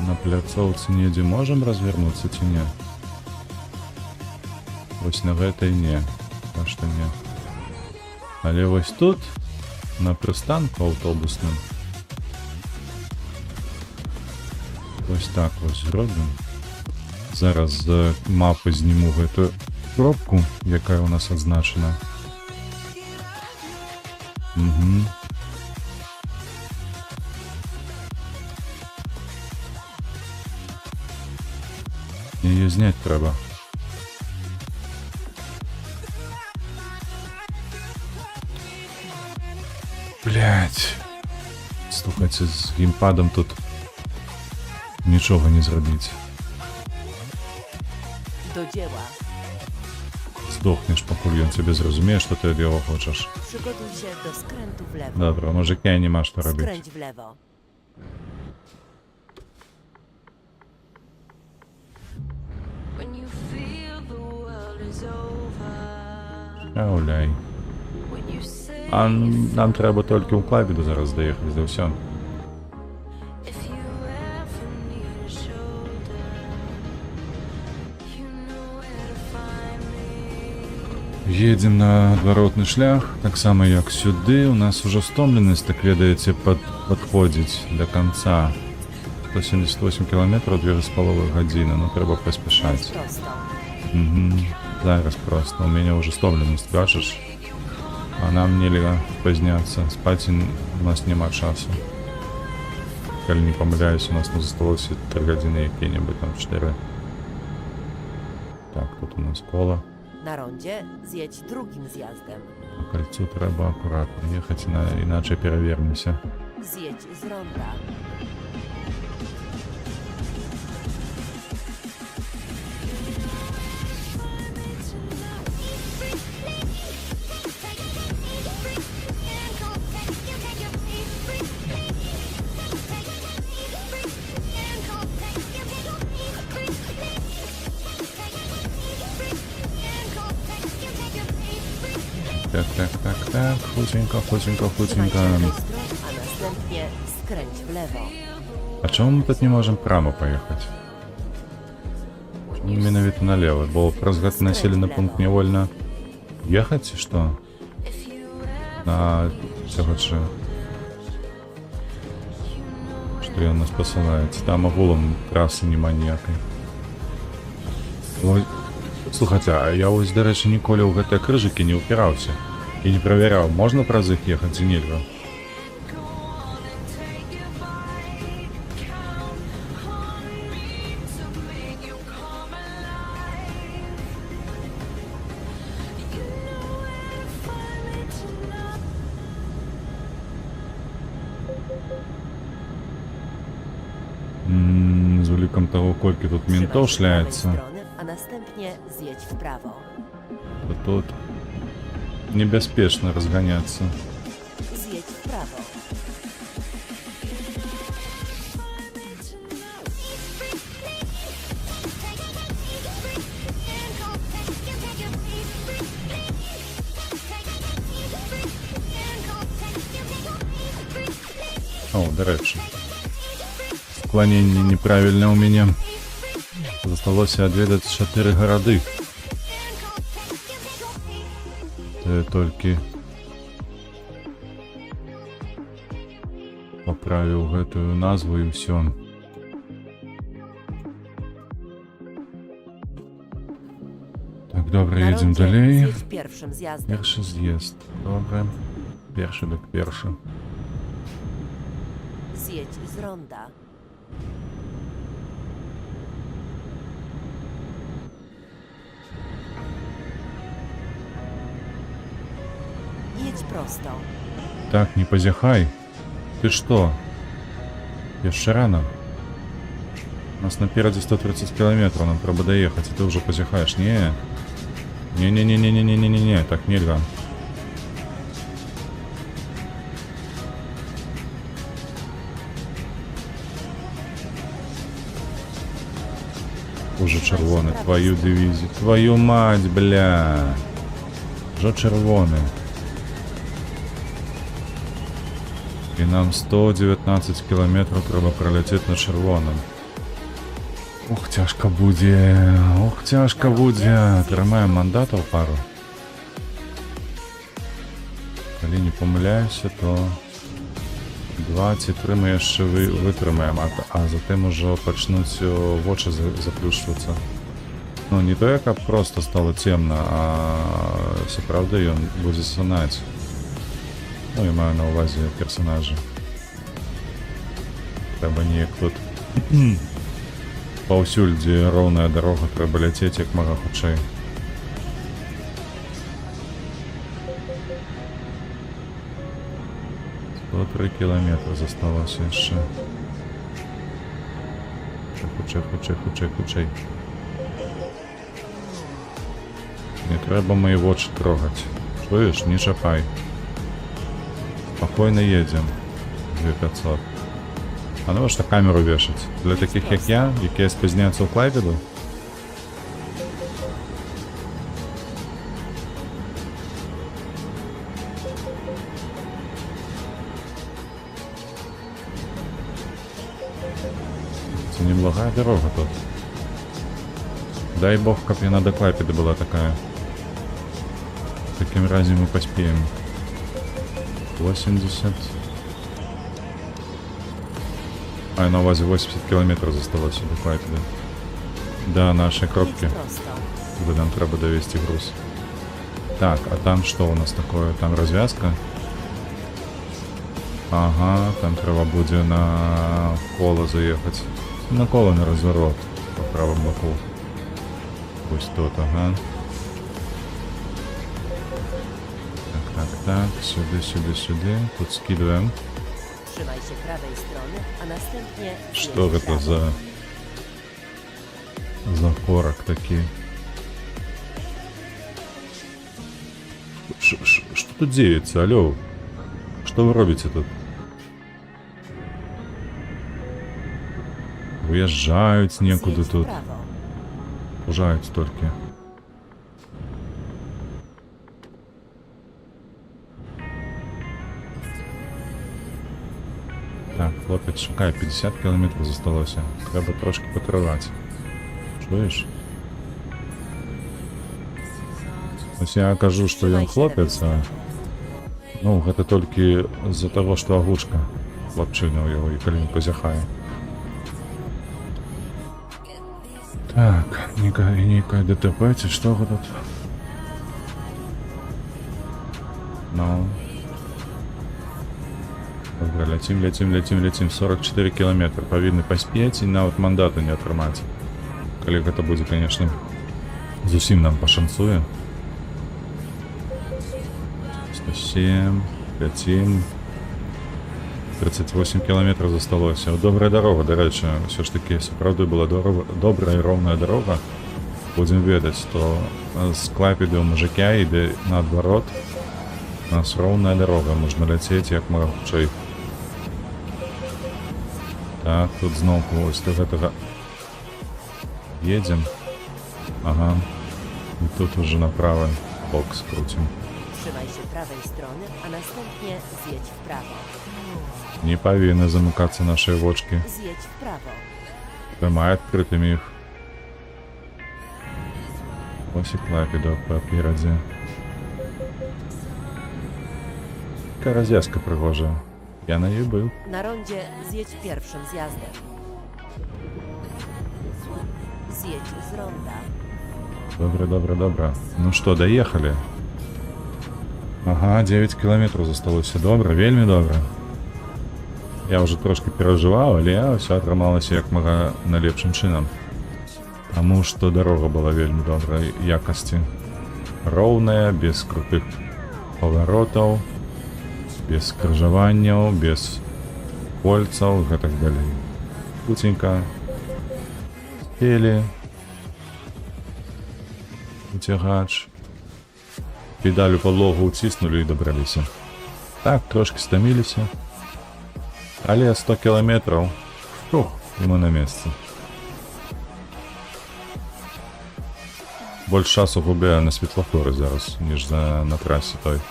На пляцоўцы недзе можам развернуцца ці не? Вось на гэтай не. А што не? Але вось тут, на прыстанку аўтобусным, вось так вось зробім. Зараз з мапы зніму гэту кропку, якая у нас адзначана. Яе зняць трэба. Блять. Слухайце, з геймпадом тут нічога не зрабіць. Do dzieła. Здохнеш, пакуль ён цябе зразумее, што ты ад яго хочаш. Przygotuj się do skrętu w lewo. Добра, мужик, я няма што рабіць. Skręć w lewo. When you feel the world is over, Гуляй. when you say А нам трэба толькі ў Клайпеду зараз даехаць, да ўсё. if you ever need a shoulder, you know where to find me. Едзем на адваротны шлях, таксама як сюды. У нас ужо стомленасць, так ведаеце, падходзіць да канца. 178 кілометраў, 2,5 гадзіны, ну трэба Jedź паспяшаць. prosto. Зараз просто, у мяне ўжо стомленасць, бачыш? А нам нельга спазняцца, спаць у нас няма часу. Калі не памыляюсь, у нас засталося 3 гадзіны якія-небудзь там 4. Так, тут у нас кола. Na rondzie zjedź drugim zjazdem. По кольцу треба аккуратно ехать, иначе перевернемся. Zjedź z ronda. Tak, chudzinko. Trzymaj się lewej strony, a następnie skręć w lewo. А чому ми тут не можемо прямо поїхати? Менавіта налево, бо праз гэты населены пункт не вольна ехаць, ці што? На цього чи... Што ён нас пасылаецца? Там агулам трасы няма ніякай. Ой, слухайце, а я вось, дарэчы, ніколі ў гэтыя крыжыкі не ўпіраўся. І не правяраў, можна праз іх ехаць ці нельга? З улікам таго, колькі тут Trzymaj ментоў się prawej шляецца, strony, a następnie zjedź w prawo. то тут небяспечна разганяцца. Zjedź w prawo. О, дарэчы. Скланенне неправільна ў мяне. Засталося адведаць 4 гарады. Толькі поправіў гэтую назву і ўсё. Так, добра, Na едзем rondzie далей. zjedź pierwszym zjazdem. Першы з'езд. Добра. Першы дык першы. Zjedź z ronda. Jedź prosto. Так, не позяхай. Ты што? Яшчэ рано. У нас наперадзе 130 километров, нам трэба даехаць, і ты ўжо позяхаеш. Не. Не, так нельга. Уже чырвоны, твою дывізію. Твою мать, бля. Жо чырвоны. І нам 119 кілометрів треба проляцець на чырвоным. Ох, цяжка будзе. Ох, цяжка будзе. Трымаем мандатаў пару. Калі не памыляюся, то 2 ці 3 мы яшчэ вытрымаем, а затым ужо пачнуць вочы заплюшвацца. Ну, не тое, каб просто стало цемна, а сапраўды ён будзе санаць. Ну, я маю на увазе персонажа. Трэба неяк тут паўсюль, дзе роўная дарога, трэба ляцець як мага хутчэй. То 3 кілометра засталося яшчэ. Хутчэй. Не трэба мае вочы трогаць. Чуеш, не чапай. Спокойно едем. 2500. А ну что камеру вешать? Для таких, як я, які спізняються у Клайпеду? Это неблагая дорога тут. Дай бог, как она до Клайпеда была такая. В таким разе мы поспеем. 80. А, на увазе 80 километров засталось до Клайпеда. Да, нашей кропки. Jedź prosto. Куда нам треба довести груз. Так, а там что у нас такое? Там развязка? Ага, там треба буде на коло заехать. На коло, на разворот. По правому боку. Пусть тут, ага. так, сюди. Тут скидываем. Trzymaj się prawej strony, a następnie Что zjedź w это prawo. за корок такие? Что тут деется, алло? Что вы робите тут? Уезжают некуда Zjedź w тут. prawo. Ужают только. Так, хлопець шукає, 50 кілометрів зосталося. Треба трошки потривати. Чуєш? Ось я кажу, що ён хлопець, а... Ну, гэта толькі з-за того, што агушка хлопчыня ў яго і калі не позяхае. Так, некая ДТП, ці што тут? Ну... Добре, ляцім. 44 кілометры. Павінны паспець і нават мандату не атрымаць. Калі гэта будзе, конечно, зусім нам пашанцуе. 107, ляцім. 38 кілометраў засталося. Добрая дарога, дарэчы, ўсё ж такі сапраўды была добрая і роўная дарога. Будзем ведаць, што з Клайпеды ў Мужикя іде наадварот. У нас роўная дарога, можна ляцець як мага хутчэй. Так, тут зноўку ось до гэтага едзем. Ага. І тут уже направо бок скруцім. Trzymaj się prawej strony, a następnie zjedź w prawo. Не павінны замыкацца нашыя вочкі. Zjedź w prawo. Трымай адкрытымі іх. Ось і Клайпеда паперадзе. Така развязка прыгожая. Я на ёй быў. Na rondzie zjedź pierwszym zjazdem. Zjedź z ronda. Добра. Ну што, даехалі? Ага, 9 кілометраў засталося. Добра, вельмі добра. Я ўжо трошки перажываў, але ўсё атрымалася як мага налепшым чынам. Таму што дарога была вельмі добрай якасці. Роўная, без крутых паваротаў, без скрыжаванняў, без кольцаў, гэтак далей. Хуценька. Спелі. Уцягач. Педаль у падлогу ўціснулі і дабраліся. Так, трошки стаміліся. Але 100 кілометраў. Фух, і мы на месцы. Больш часу губляю на светлафоры зараз, ніж на трасе той.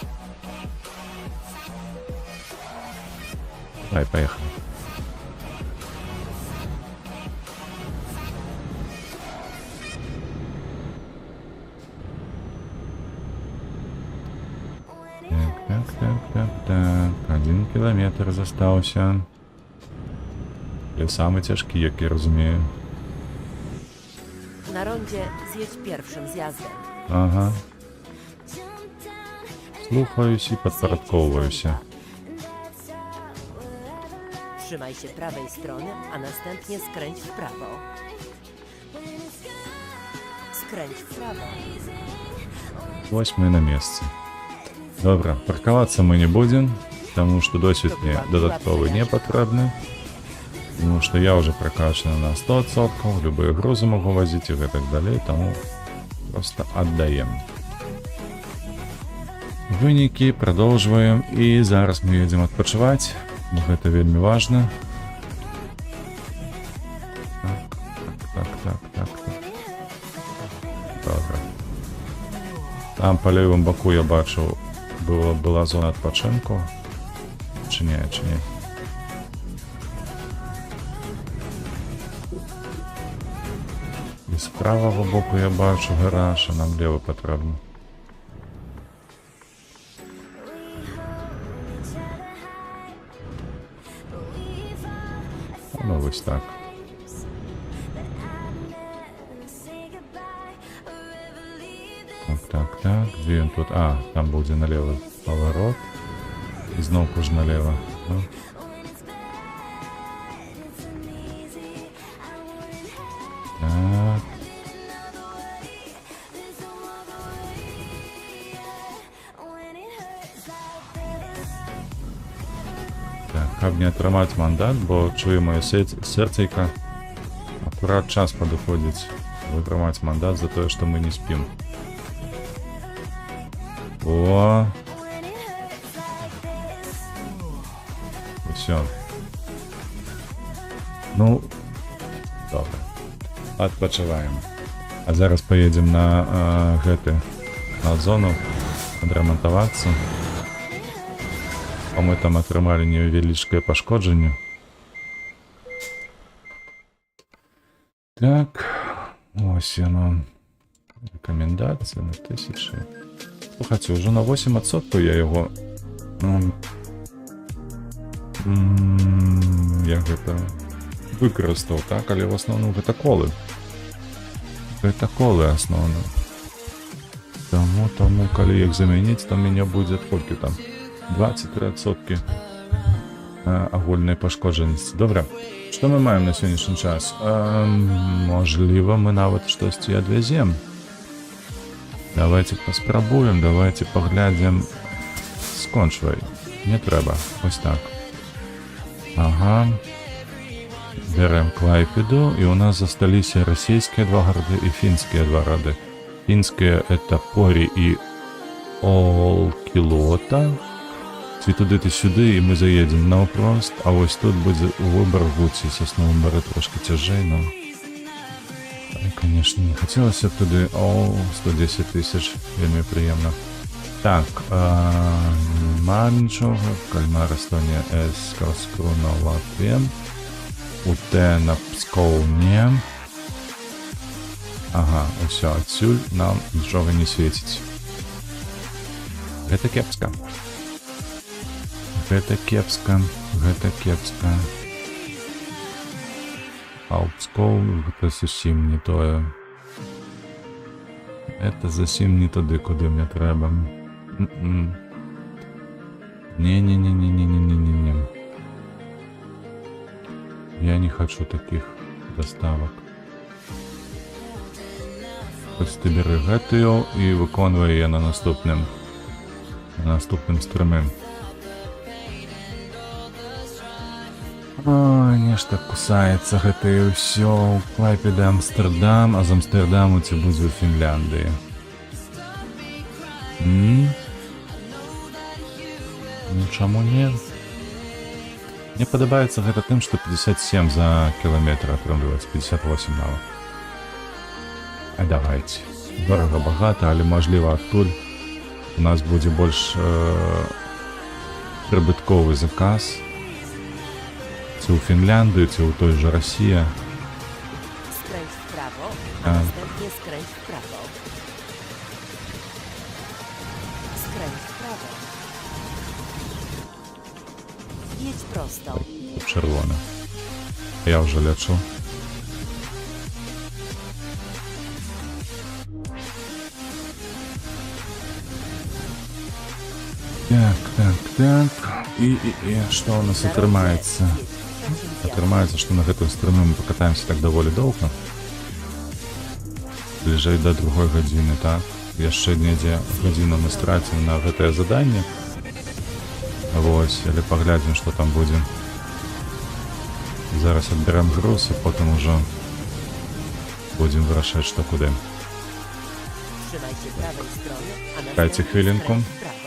Давай, поехали. Так. 1 кілометр застаўся. І самы цяжкі, як я разумею. Na rondzie zjedź pierwszym zjazdem. Ага. Слухаюсь і падпарадкоўваюся. Trzymaj się prawej strony, a następnie skręć w prawo. Skręć w prawo. Вось мы на месцы. Добра, паркавацца мы не будзем, таму што досвед мне дадатковы не патрэбны. Потому что я уже прокачан на 100%, любые грузы могу возить и так далее, тому просто отдаем. Вынікі продолжаем, и зараз мы едем отпочивать, это вельми важно. Так. Добре. Там по левому боку я бачу, была зона отпочинку. Чи ні? З правого боку я бачу гараж, а нам ліво потрібно. Ну ось так. Так. Де він тут? А, там буде наліво поворот. І знову ж наліво. Ну. Так. каб не атрымаць мандат, бо чую маё сэрцайка. Акурат час падыходзіць вытрымаць мандат за тое, што мы не спім. О! Усё. Ну, добра. Адпачываем. А зараз поедем на на зону адрамантавацца. А мы там атрымалі невялічкае пашкоджанне. Так, ось яно. Рекомендацыя на 1000. Слухайте, уже на 8% я яго... я гэта выкарыстаў, так? Але в асноўным гэта колы. Гэта колы асноўна. Таму, калі іх замяніць, то мяне будзе колькі там? 23% агульнай пашкоджанасці. Добра. Што мы маем на сённяшні час? Можліва, мы нават штосьці адвязем. Давайте паспрабуем, давайте паглядзім. Скончвай. Не трэба. Ось так. Ага. Берем Клайпеду, і у нас засталіся расійскія два гарады і фінскія два гарады. Фінскія это Порі і Олкілота. Ці туди, ти сюди, і ми заедем навпрост, а ось тут буде вибор Гуці, Сосновому Бору трошки тяжей, но... Конечно, не хотелось б туди. О, 110 тисяч, вельми приємно. Так, нема нічого. Кальмар, Естонія, С, Карскруна, Латвія. УТ на Псков, ні. Ага, ось отсюль нам нічого не світить. Гэта кепска. Гэта кепска, гэта кепска. А ў Псков гэта зусім не тое. Это зусім не туди, куди мне треба. Не-не-не-не-не-не-не-не. Я не хочу таких доставок. Ось ти бери гэтую і виконуй її на наступним стрімі. Ой, нешта кусаецца гэта і ўсё. Клайпеда, Амстердам, а з Амстердаму ці будзе ў Фінляндыі. Ну чаму не? Мне падабаецца гэта тым, што 57 за кіламетр атрымліваецца, 58 нават. А давайте. Дорага багата, але можліва адтуль у нас будзе больш прыбытковы заказ. Ці ў Фінляндыю, ці ў той же Расія. Skręć w prawo, a następnie skręć w prawo. Skręć w prawo. Jedź prosto. Czerwone. Ja już leczę. Так. И что у нас отрымается? Отрымается, что на гэтым стрыму мы покатаемся так даволі доўга. Бліжэй до другой гадзіны, так? Яшчэ недзе гадзіну мы страцім на гэтае заданне. Вось, але паглядзім, што там будзе. Зараз адберем груз, і потым ужо будзем вырашаць, што куды. Trzymaj się prawej strony, a Dajcie następnie chwilinku. skręć w prawo.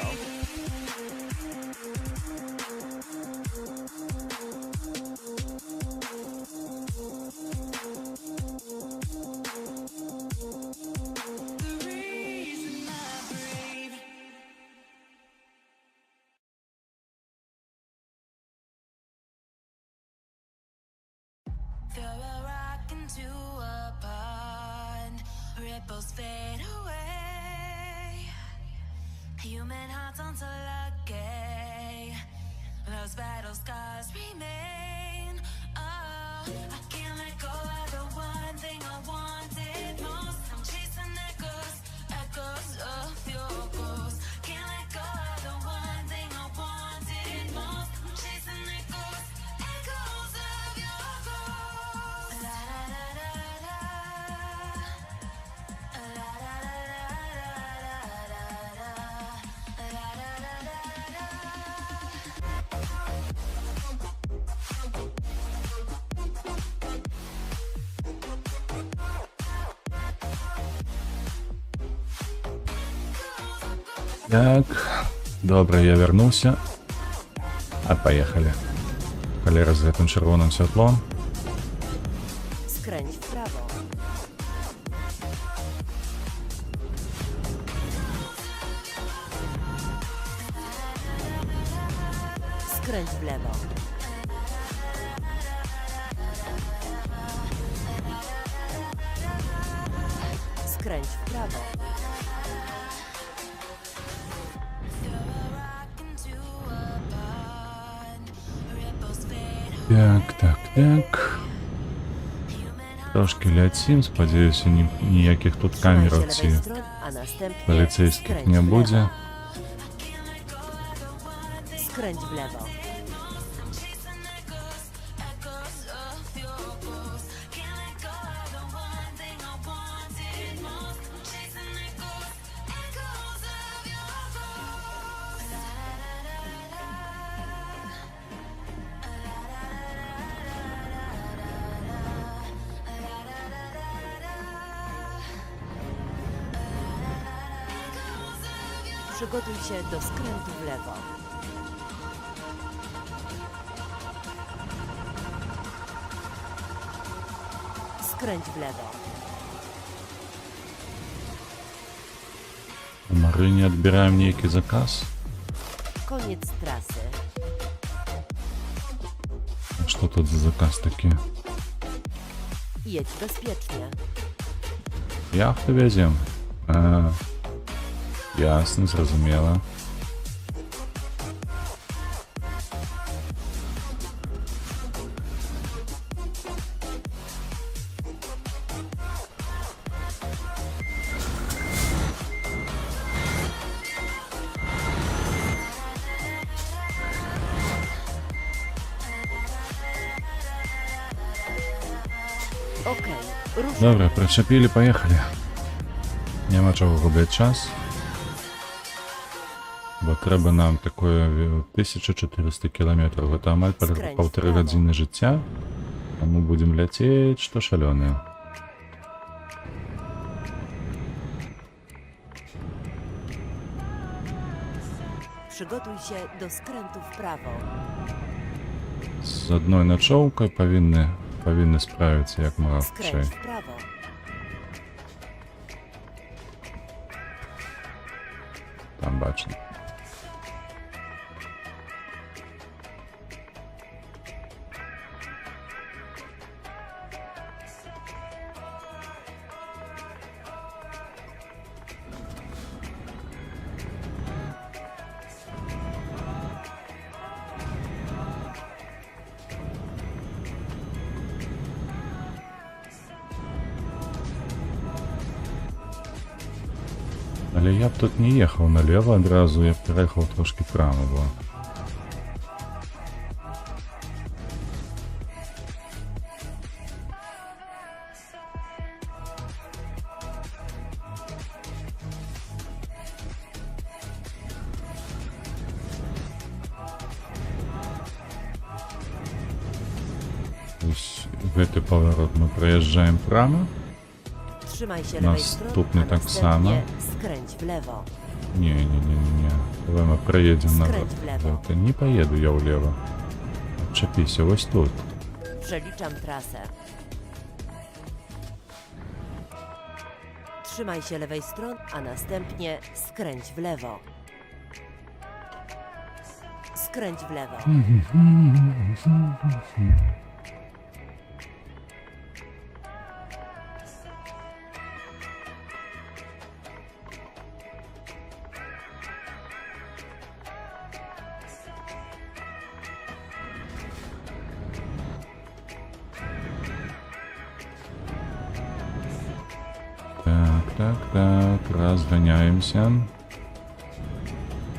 Throw a rock into a pond, ripples fade away. Human hearts aren't so lucky, those battle scars remain. Oh, I can't let go of the one thing I wanted most. I'm chasing echoes of your ghost. Can't let go of the one thing I wanted most. I'm chasing echoes of your ghost. La da da da da. La da da da da da da da. La da da da da. Так, добре, я вернуся. А поехали. Холера з гэтым чырвоным святлом. Skręć w prawo. Skręć w lewo. Skręć w prawo. Так. Трошки ляцім, сподіваюся, ніяких тут Trzymaj камер się оці lewej strony, a następnie поліцейських skręć не w lewo. буде. Skręć w lewo. Przygotuj się do skrętu w lewo. Skręć w lewo. У Марыні адбіраем нейкі заказ. Koniec trasy. Што тут за заказ такі? Jedź bezpiecznie. Яхту вязем. Ясно, зразумела. Okej, ruszaj. Добре, причепілі, поїхали. Нема чого губити час. Бо треба нам такое 1400 кілометрів. Это амаль Скрайч 1,5 вправо. години життя. А ми будемо лететь, що шалене. Przygotuj się do skrętu w prawo. З одною ночовкою повинні справитися як ми Skręć вчора. w prawo. Там бачимо. Але я б тут не їхав наліво одразу, я б переїхав трошки прямо, бо... Ось в цей поворот ми проїжджаємо прямо. Trzymaj się lewej strony, Наступny a tak następnie samo. skręć w lewo. Не. Давай мы проедем на... Скрыть влево. Это не поеду я влево. Отчепись, ось тут. Przeliczam trasę. Trzymaj się lewej strony, a następnie skręć w lewo. Skręć w lewo. Так, разгоняемся.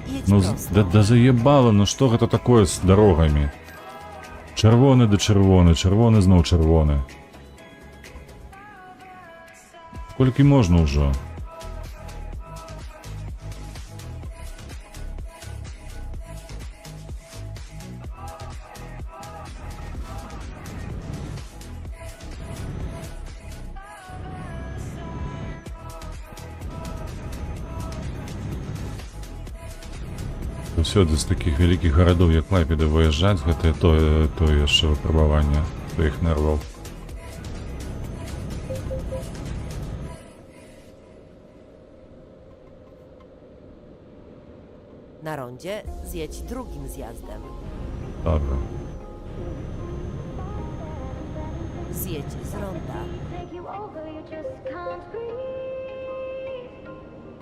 Jedź Ну, prosto. да заебало, ну что это такое с дорогами? Червоне да червоне, червоне знов червоне. Скільки можна вже? Усюди з таких великих городов, як Клайпеда, виїжджати, гэта тое яшчэ выпрабаванне твоих нервов. Na rondzie zjedź drugim zjazdem. Dobra. Zjedź z ronda.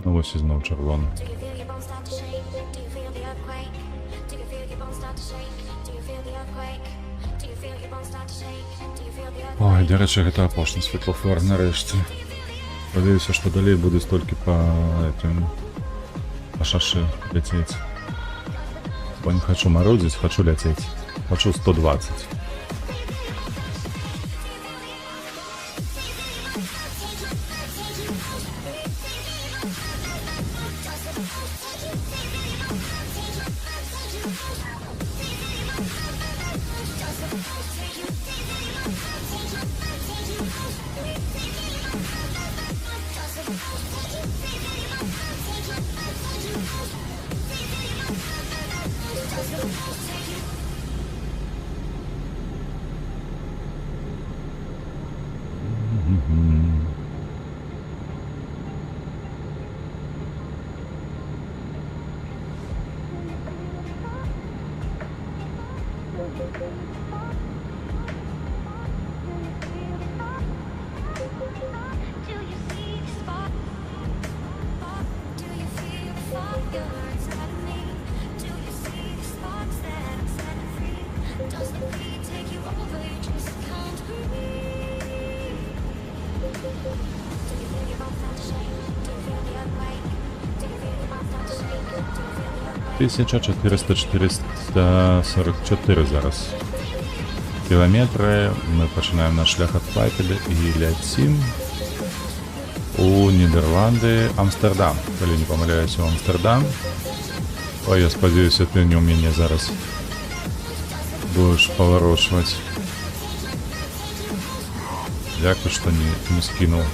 Ну ось і знов червоно. Do you feel your bones start to shake? Do you feel the earthquake? Do you feel your bones start to shake? Do you feel the earthquake? Do you feel your bones start to shake? Do you feel the earthquake? Ой, до речі, гэта апошні світлофор нарешті. Спадзяюся, што далей будуць толькі па шашы ляцець. Бо не хочу марудзіць, хочу ляцець. Хочу 120. Do you see the spark? Do you feel the fire inside of me? Do you see the sparks that I'm setting free? Does the beat take you over? You just can't breathe. Do you feel your bones start to shake? Do you feel the earthquake? Do you feel your bones start to shake? Do you feel the earthquake? 1444 зараз. Кілометри. Ми починаємо наш шлях від Клайпеди і ляцім у Нідерланди, Амстердам. Коли не помиляюся, у Амстердам. Ой, я сподіваюся, ти не вміння зараз будеш поворошувати. Дякую, що не скинув.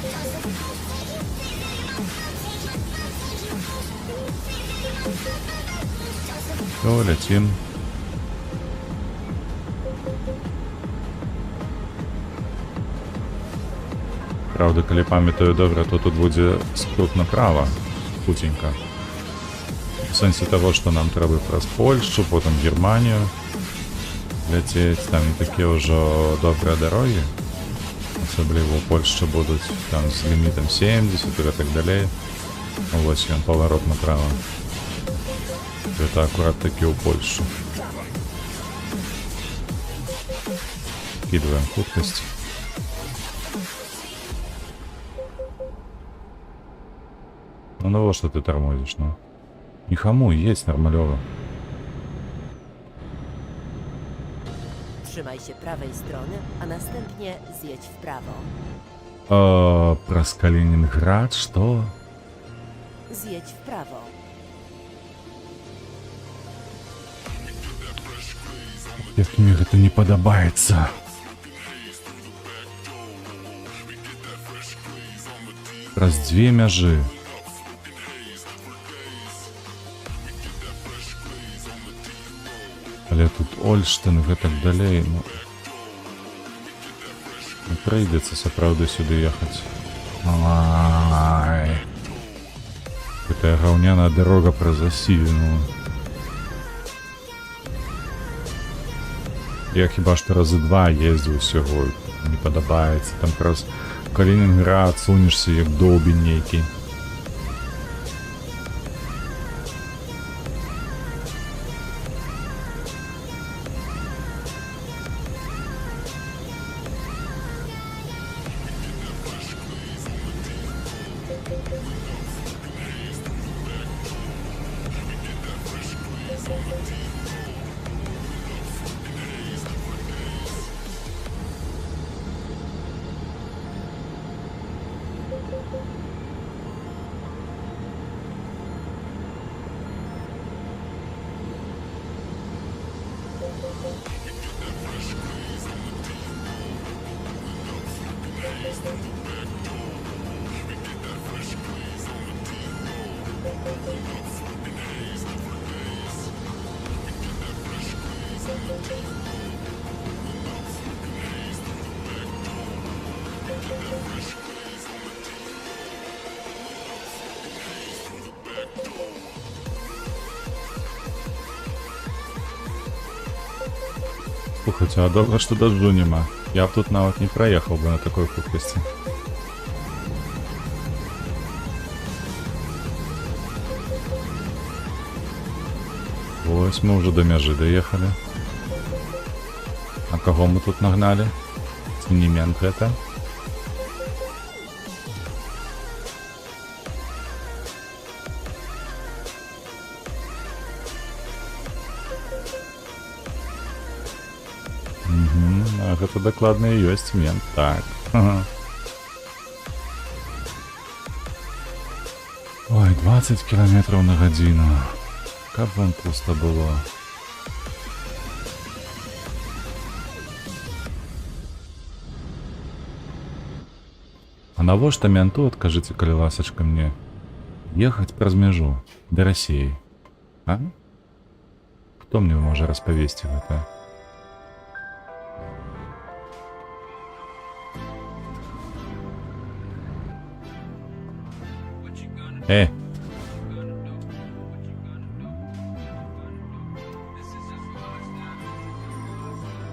Все, летим. Правда, коли пам'ятаю добре, то тут буде скрут направо, хутенько. В сенсі того, що нам треба праз Польщу, потім Германію лететь. Там не такі вже добрі дороги. Особливо у Польщі будуть там з лімітом 70 і так далі. Ось він, поворот направо. Это аккурат таки у Польши. Кидываем хуткость. Ну вот что ты тормозишь, ну. Не хамуй, есть нормалево. Trzymaj się prawej strony, a następnie zjedź w prawo. Про Калининград, что? Zjedź w prawo. Jak mi это не подобается. Раз две мяжи. Але тут Ольштин і так далей, ну... Не прийдеться, сапраўды, сюди ехать. Ай. Такая гаўняная дорога про засіяну. Я хіба што разы два ездзіў усяго, не падабаецца. Там праз Калінінград сунешся як доўбень нейкі. Хоча добре, що дождю нема. Я б тут навіть не проїхав би на такій хуткості. Ось ми вже до межі доїхали. А кого ми тут нагнали? Цінімент это. Ах, это докладно и есть мент. Так. Ага. Ой, 20 километров на годину. Как вон пусто было. А навошта менту, откажите, коли ласочка мне, ехать праз межу до России? А? Кто мне может расповести в это?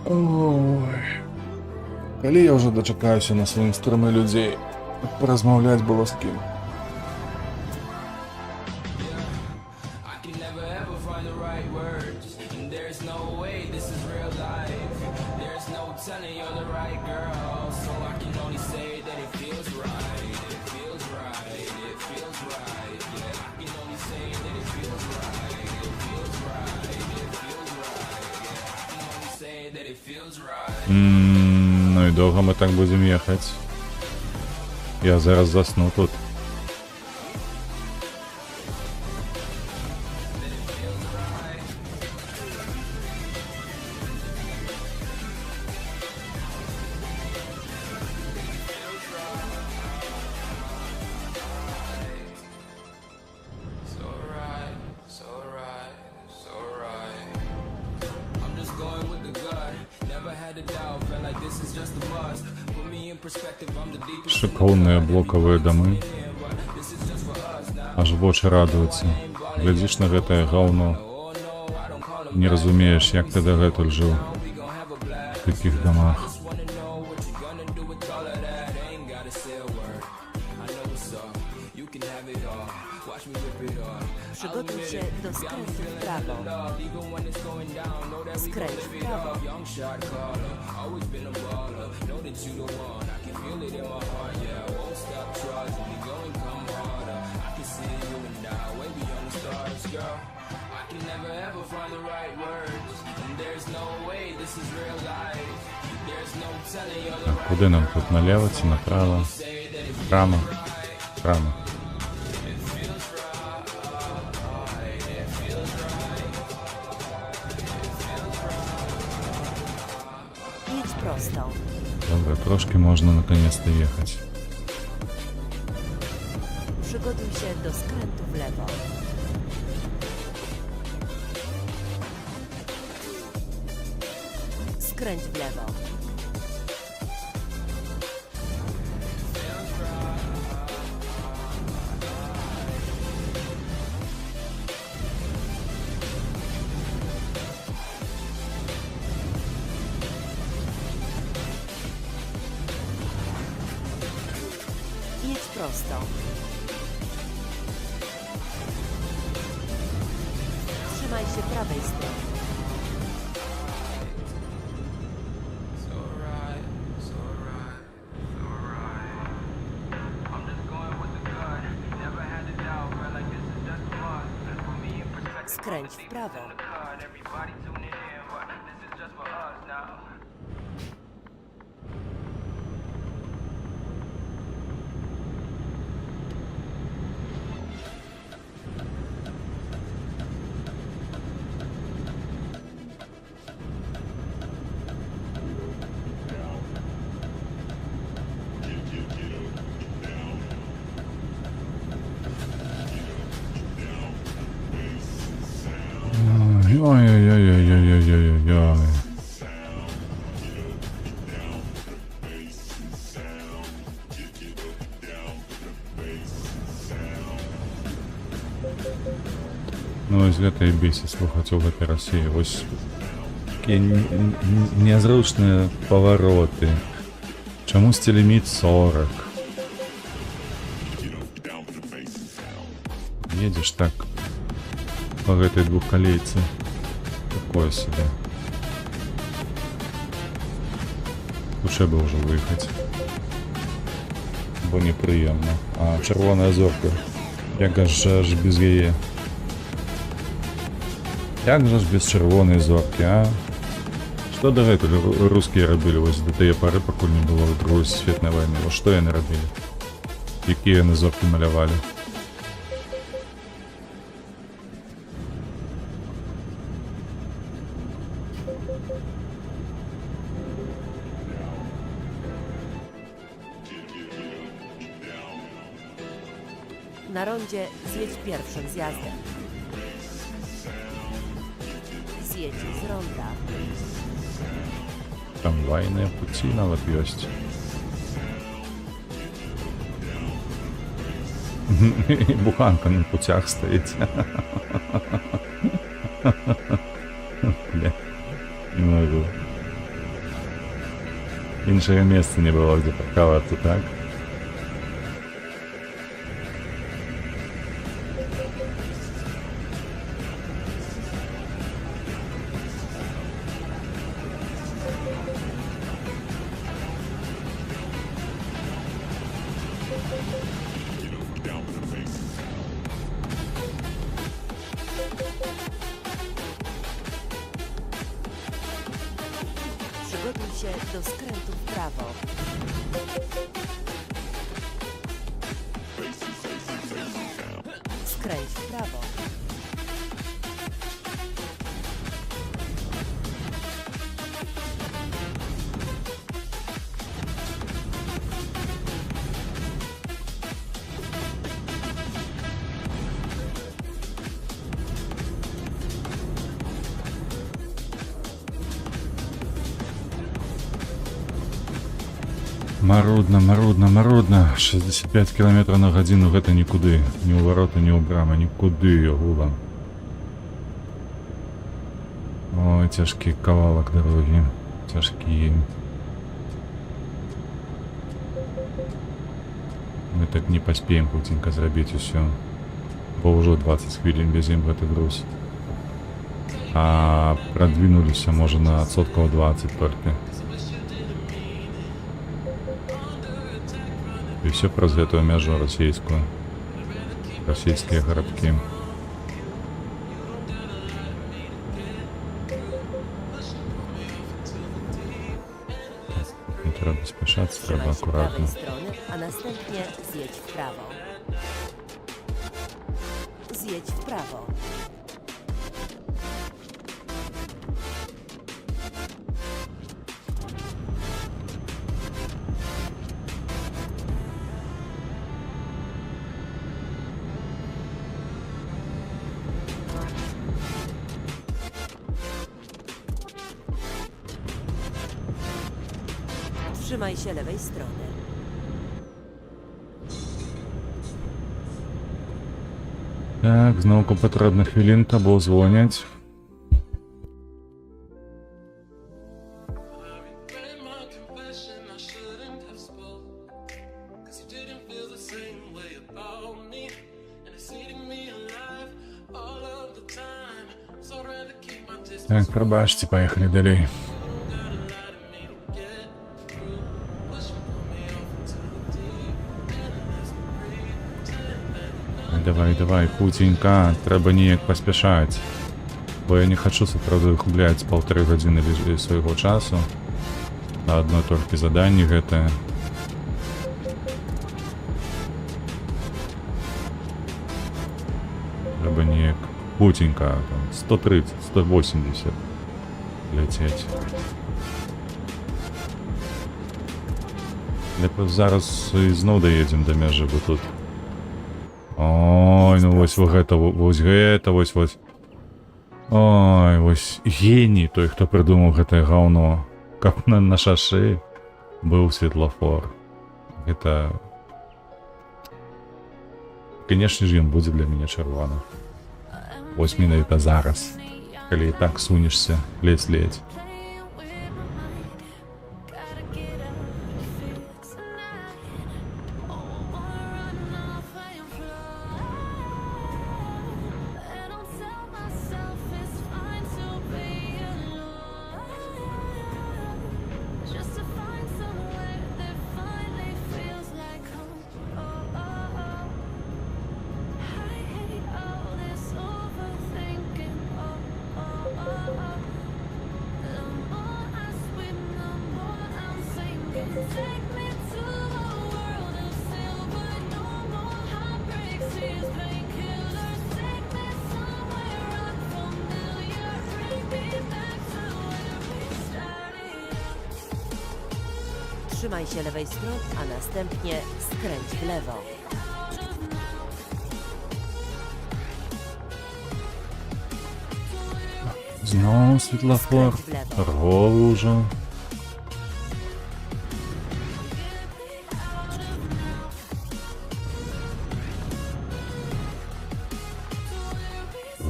Ой. Коли я вже дочекаюся на своїм сторони людей, порозмовляти було з ким. I can never ever find the right words, and there's no way this is real life. There's no telling you're the right girl, so I can only say that it feels right. It feels right. It feels right. Yeah, I can only say that it feels right. It feels right. It feels right. Yeah, I can only say that it feels right. Ну і довго ми так будемо їхати. Я зараз засну тут. So right, so right, so right. I'm just going with the gut. Never had a doubt, felt like this is just a must. Put me in perspective, I'm the deepest. Шикарні блокові доми. This is just for us now. Аж в очі радуються. Глядиш на гэтае гаўно. Не разумееш, як ти дагэтуль жыў. В таких домах. Wanna know what you're gonna do with all of that? Ain't gotta say a word. I know what's up. You can have it all. Watch me rip it off. Przygotuj się do skrętu w prawo. Even when it's going down, know that we Skręć w prawo. young shot caller. Always been a baller. Know that you the one. I can feel it in my heart. Yeah, I won't stop trusting me. Go and come harder. I can see you and I way beyond the stars, girl. I can never ever find the right words, and there's no way this is real life. There's no telling you're the right. Куди нам тут? Наліво чи направо? Прямо. Прямо. Jedź prosto. Добре, трошки можна наконец-то їхати. Przygotuj się do skrętu w lewo. Skręć w lewo. Jedź prosto. Trzymaj się prawej strony. So right, so right, so right. I'm just going with the gut. Never had a doubt, felt like this is just a must. Put me in perspective. Skręć w prawo. Everybody tune in, but this is just for us now. Ой-ой-ой-ой-ой-ой-ой-ой. Ну ось гэта і бесіць слухаць у гэтай Расіі. Вось такія нязручныя павароты. Чамусьці ліміт 40. Едзеш так по гэтай двухкалейцы. Такое себе. Лучше бы уже выехать. Бо неприємно. А червона зорка. Як же ж без яе? Як же ж без червоної зорки, а? Што дагэтуль рускія рабілі вось да тыя пары, пакуль не было Другой сусветнай вайны? Вось што яны рабілі? Якія яны зоркі малявалі? Na rondzie zjedź pierwszym zjazdem. Zjedź z ronda. Трамвайныя пуці нават ёсць. І буханка на путях стаіць. Бля, не могу. Іншага месца не было, дзе паркавацца, так? Przygotuj się do skrętu w prawo. Skręć w prawo. Марудна, марудна, марудна. 65 км на гадзіну гэта нікуды. Ні ў вароты, ні ў брамы, нікуды, гула. Ой, цяжкі кавалак дарогі. Цяжкі. Мы так не паспеем хуценька зрабіць усё. Бо ўжо 20 хвілін везем гэты груз. А прадвінуліся, можа, на адсоткаў 20 толькі. І все праз гэтую мяжу расійскую. Расійскія гарадкі. Не трэба спяшацца, трэба Trzymaj się prawej акуратна. strony, a następnie zjedź w prawo. Zjedź w prawo. Trzymaj się lewej strony. Так, зноўку патрэбна хвілінка, бо звоняць. Regret my confession, I shouldn't have spoke. 'Cause you didn't feel the same way about me. And it's eating me alive all of the time. So I'd rather keep my distance. Так, прабачце, паехалі далей. Gotta lie to me to get through. Push me, pull me off into the deep end. And let's pretend that Давай, давай, хутенька, трэба неяк паспяшаць. Бо я не хачу сапраўды губляць 1,5 гадзіны свайго часу на адно толькі заданне гэтае. Трэба неяк хутенька, там, 130, 180 ляцець. Лепш зараз ізноў даедзем да мяжы, бо тут. Ой, ну вось гэта, вось гэта, вось. Ой, вось геній той, хто прыдумаў гэтае гаўно. Каб на шашы быў светлафор. Гэта... Канешне ж, ён будзе для мяне чырвоны. Вось менавіта зараз, калі і так сунешся ледзь-ледзь. Trzymaj się lewej strony, a następnie skręć w lewo. Знову світлофор. Торговий уже.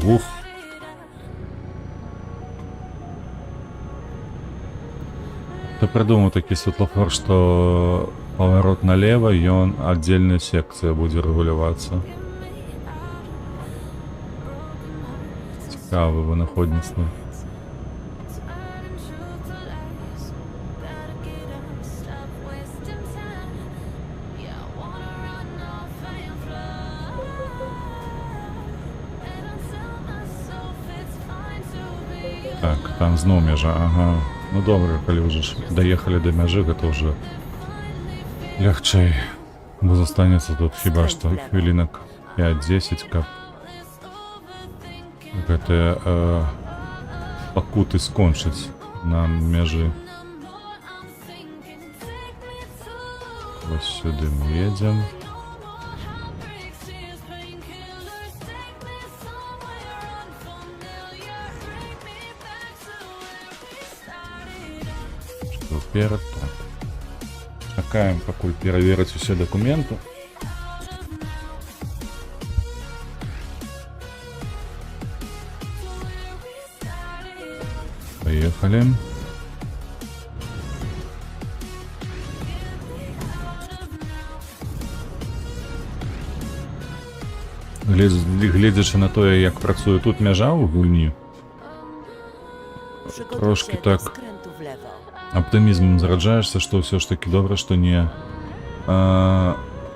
Ух. Ты придумал такий світлофор, что поворот налево, и он отдельная секция будет регулироваться. Цікаве винаходництво. Так, там знову межа, ага. Ну добре, коли вже ж доїхали до межі, то вже легче. Бо застанеться тут хіба що хвилинок 5-10, кап. Гэты пакуты скончыць на межы. Вось сюды мы едем. Што перад так. Чакаем, пакуль пераверыць усе дакументы. Поехали. Гледзячы на тое, як працуе тут мяжа ў гульні, Przygotuj Troszkę się do tak. skrętu w lewo. аптымізмам зараджаешся, што ўсё ж такі добра, што не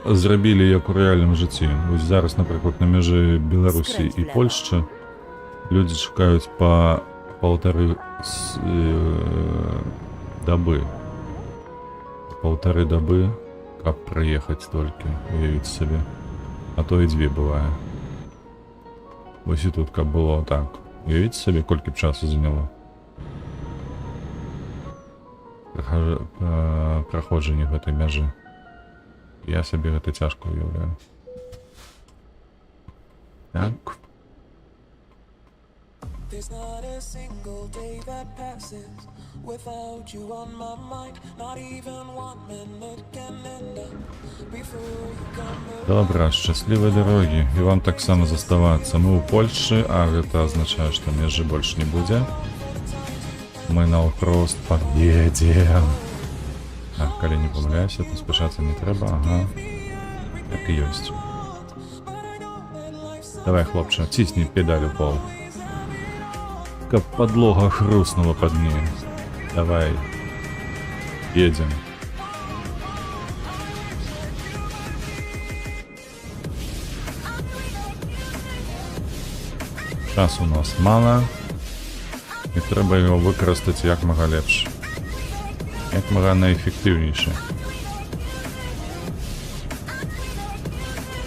зрабілі як у рэальным жыцці. Вось зараз, напрыклад, на мяжы Беларусі і Польшчы людзі чакаюць па 1,5 добы. 1,5 добы, каб праехаць толькі, уявіць сабе. А то і 2 бывае. Вось і тут каб было так. Уявіць сабе, колькі б часу заняло. Праходжанне гэтай мяжы. Я сабе гэта цяжка уяўляю. Так. There's not a single day that passes without you on my mind. Not even 1 minute can end up before you come. Добра, шчаслівай дарогі. І вам таксама заставацца. Мы ў Польшчы, а гэта азначае, што мяжы больш не будзе. Мы наўпрост паедзем. Так, калі не памыляюся, то спяшацца не трэба, ага. Так і ёсць. Давай, хлопча, цісні педаль у пол. Каб подлога хрустнула под ней. Давай. Едем. Часу у нас мало. І треба його використати як мага лепше. Як мага найефективніше.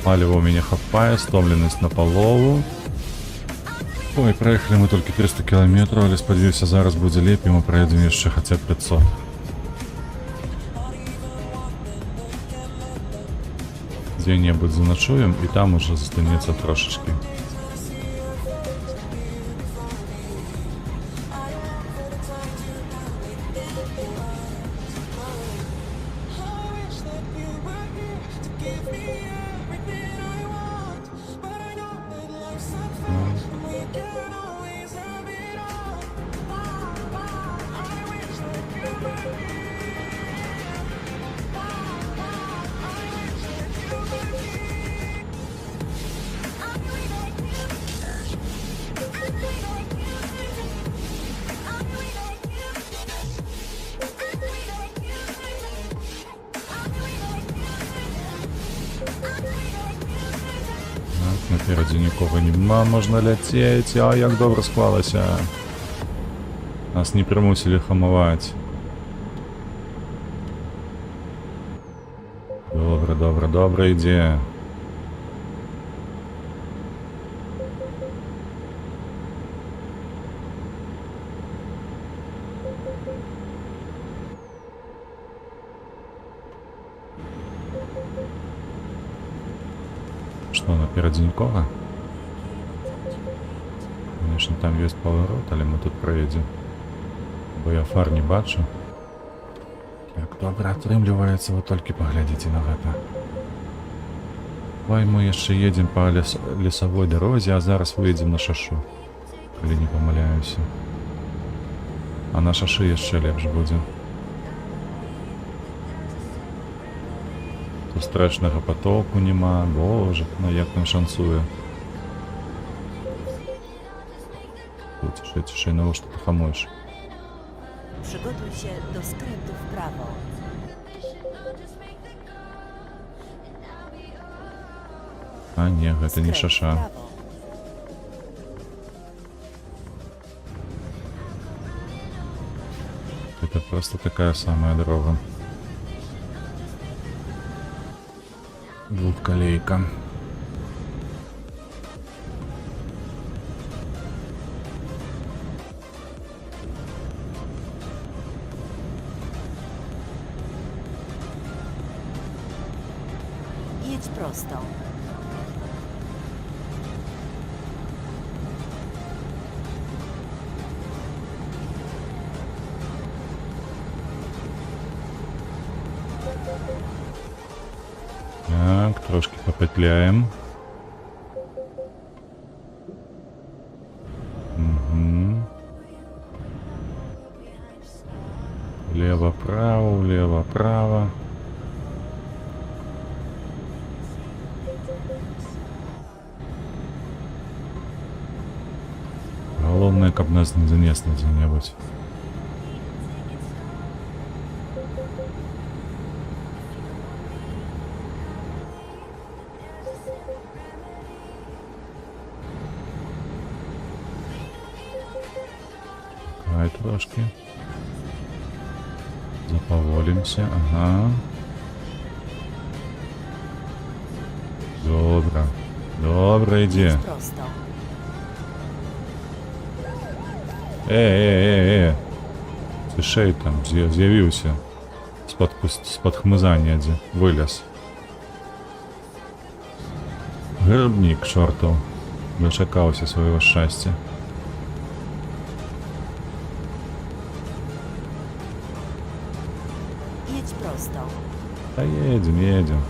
Паліво у мене хапає, стомленість на полову. Ой, проехали мы только 300 километров, але сподіваюся, зараз буде лепей, ми проїдемо ще хоча б 500. Где-нибудь заночуем, и там уже застанется трошечки. Напередзе нікога нема, можна ляцець, а як добра склалася. Нас не прымусілі хамаваць. Добре, йди. Что, напереди нікого? Конечно, там есть поворот, але мы тут проедем. Бо я фар не бачу. Так, добре атрымліваецца, вы толькі паглядзіце на гэта. Ой, мы яшчэ едем по лесавой дарозе, а зараз выедзем на шашу, калі не памыляюся. А на шашы яшчэ лепш будзе. Сустрэчнага патоку няма, боже, ну як нам шансуе. Ciszej, навошта ты хамуеш? Przygotuj się do skrętu w prawo. А не, гэта не Skręć w шаша. prawo. Это просто такая самая дорога. Двухколейка. Jedź prosto. Так, трошки попетляем. Угу. Влево-право, влево-право. Главное, каб нас не занесло где-нибудь. Давай трошки. Заповолимся, ага. Добре. Добре, йди. Jedź prosto. Цішей там з'явився. З-пад хмиза недзе. Вилез. Грибник чортов. Дочекався свого щастя. Jedź prosto. Та едем.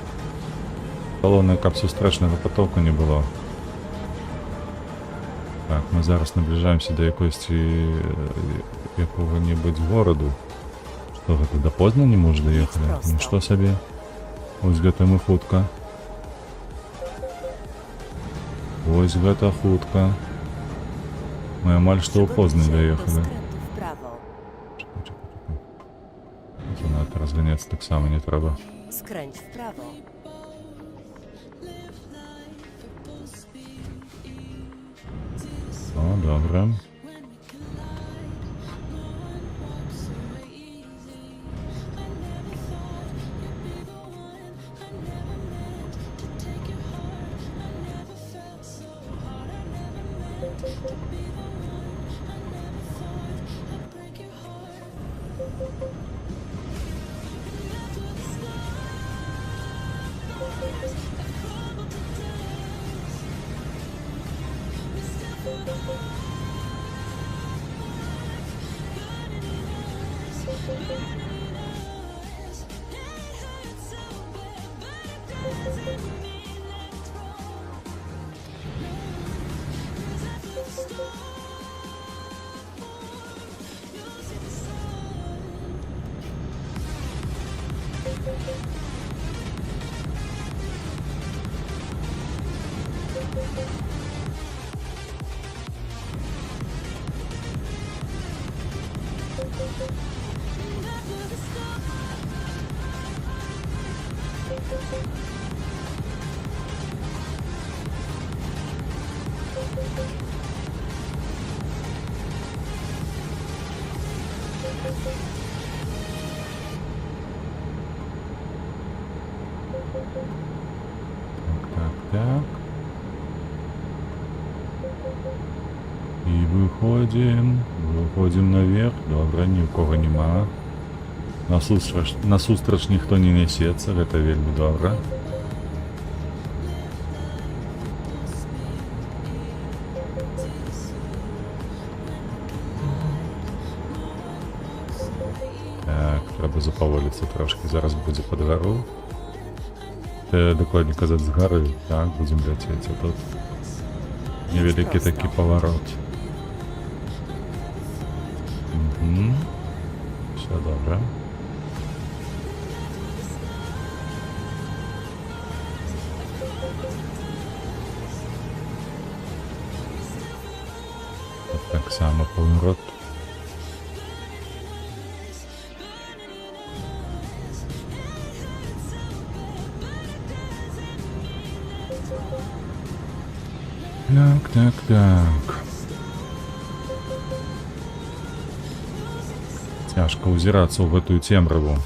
Головне, каб сустречного потоку не було. Так, ми зараз наближаємося до якого-небудь городу. Що гэта, до Познані може доїхали? Ну що собі? Ось гэта ми хутка. Ось гэта хутка. Мы амаль што ў Przygotuj Познаń się do доехали. skrętu w prawo. Чекай. Це надо розганяться так само не треба. Skręć w prawo. О, добре. Так. І виходимо наверх. Добре, ні у кого нема. Насустрач ніхто не несецца, гэта вельмі добра. Так, трэба запаволіцца трошки, зараз будзе пад гару. Дакладней казаць з гары, так, будзем ляцець, а тут невялікі такі паварот. Все добре. Тут так само поворот. Так. Цяжка ўзірацца ў гэтую цемраву.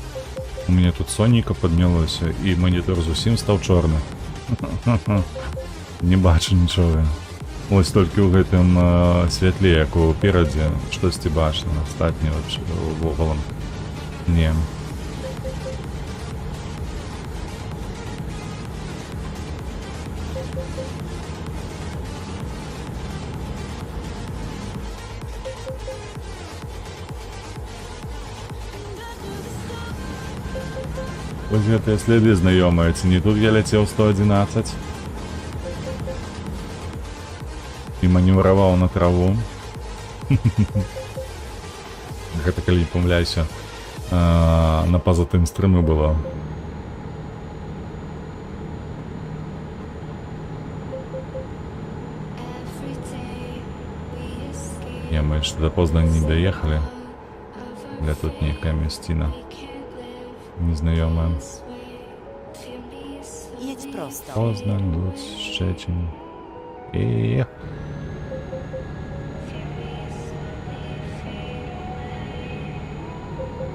У мяне тут сонейка паднялося, і манітор зусім стаў чорны. Не бачу нічога. Ось толькі ў гэтым святле, як уперадзе, штосьці бачна, астатняе вогалам. Не. Вось гэтыя следы знаёмыя, ці не тут я ляцеў 111 і маневраваў на траву. Гэта, калі не памыляюся, на пазатым стрымы было. Не, мы яшчэ да Познані не даехалі. Бля, тут нейкая мясціна незнаёмая. Jedź prosto. Poznań, Łódź, Szczecin. I...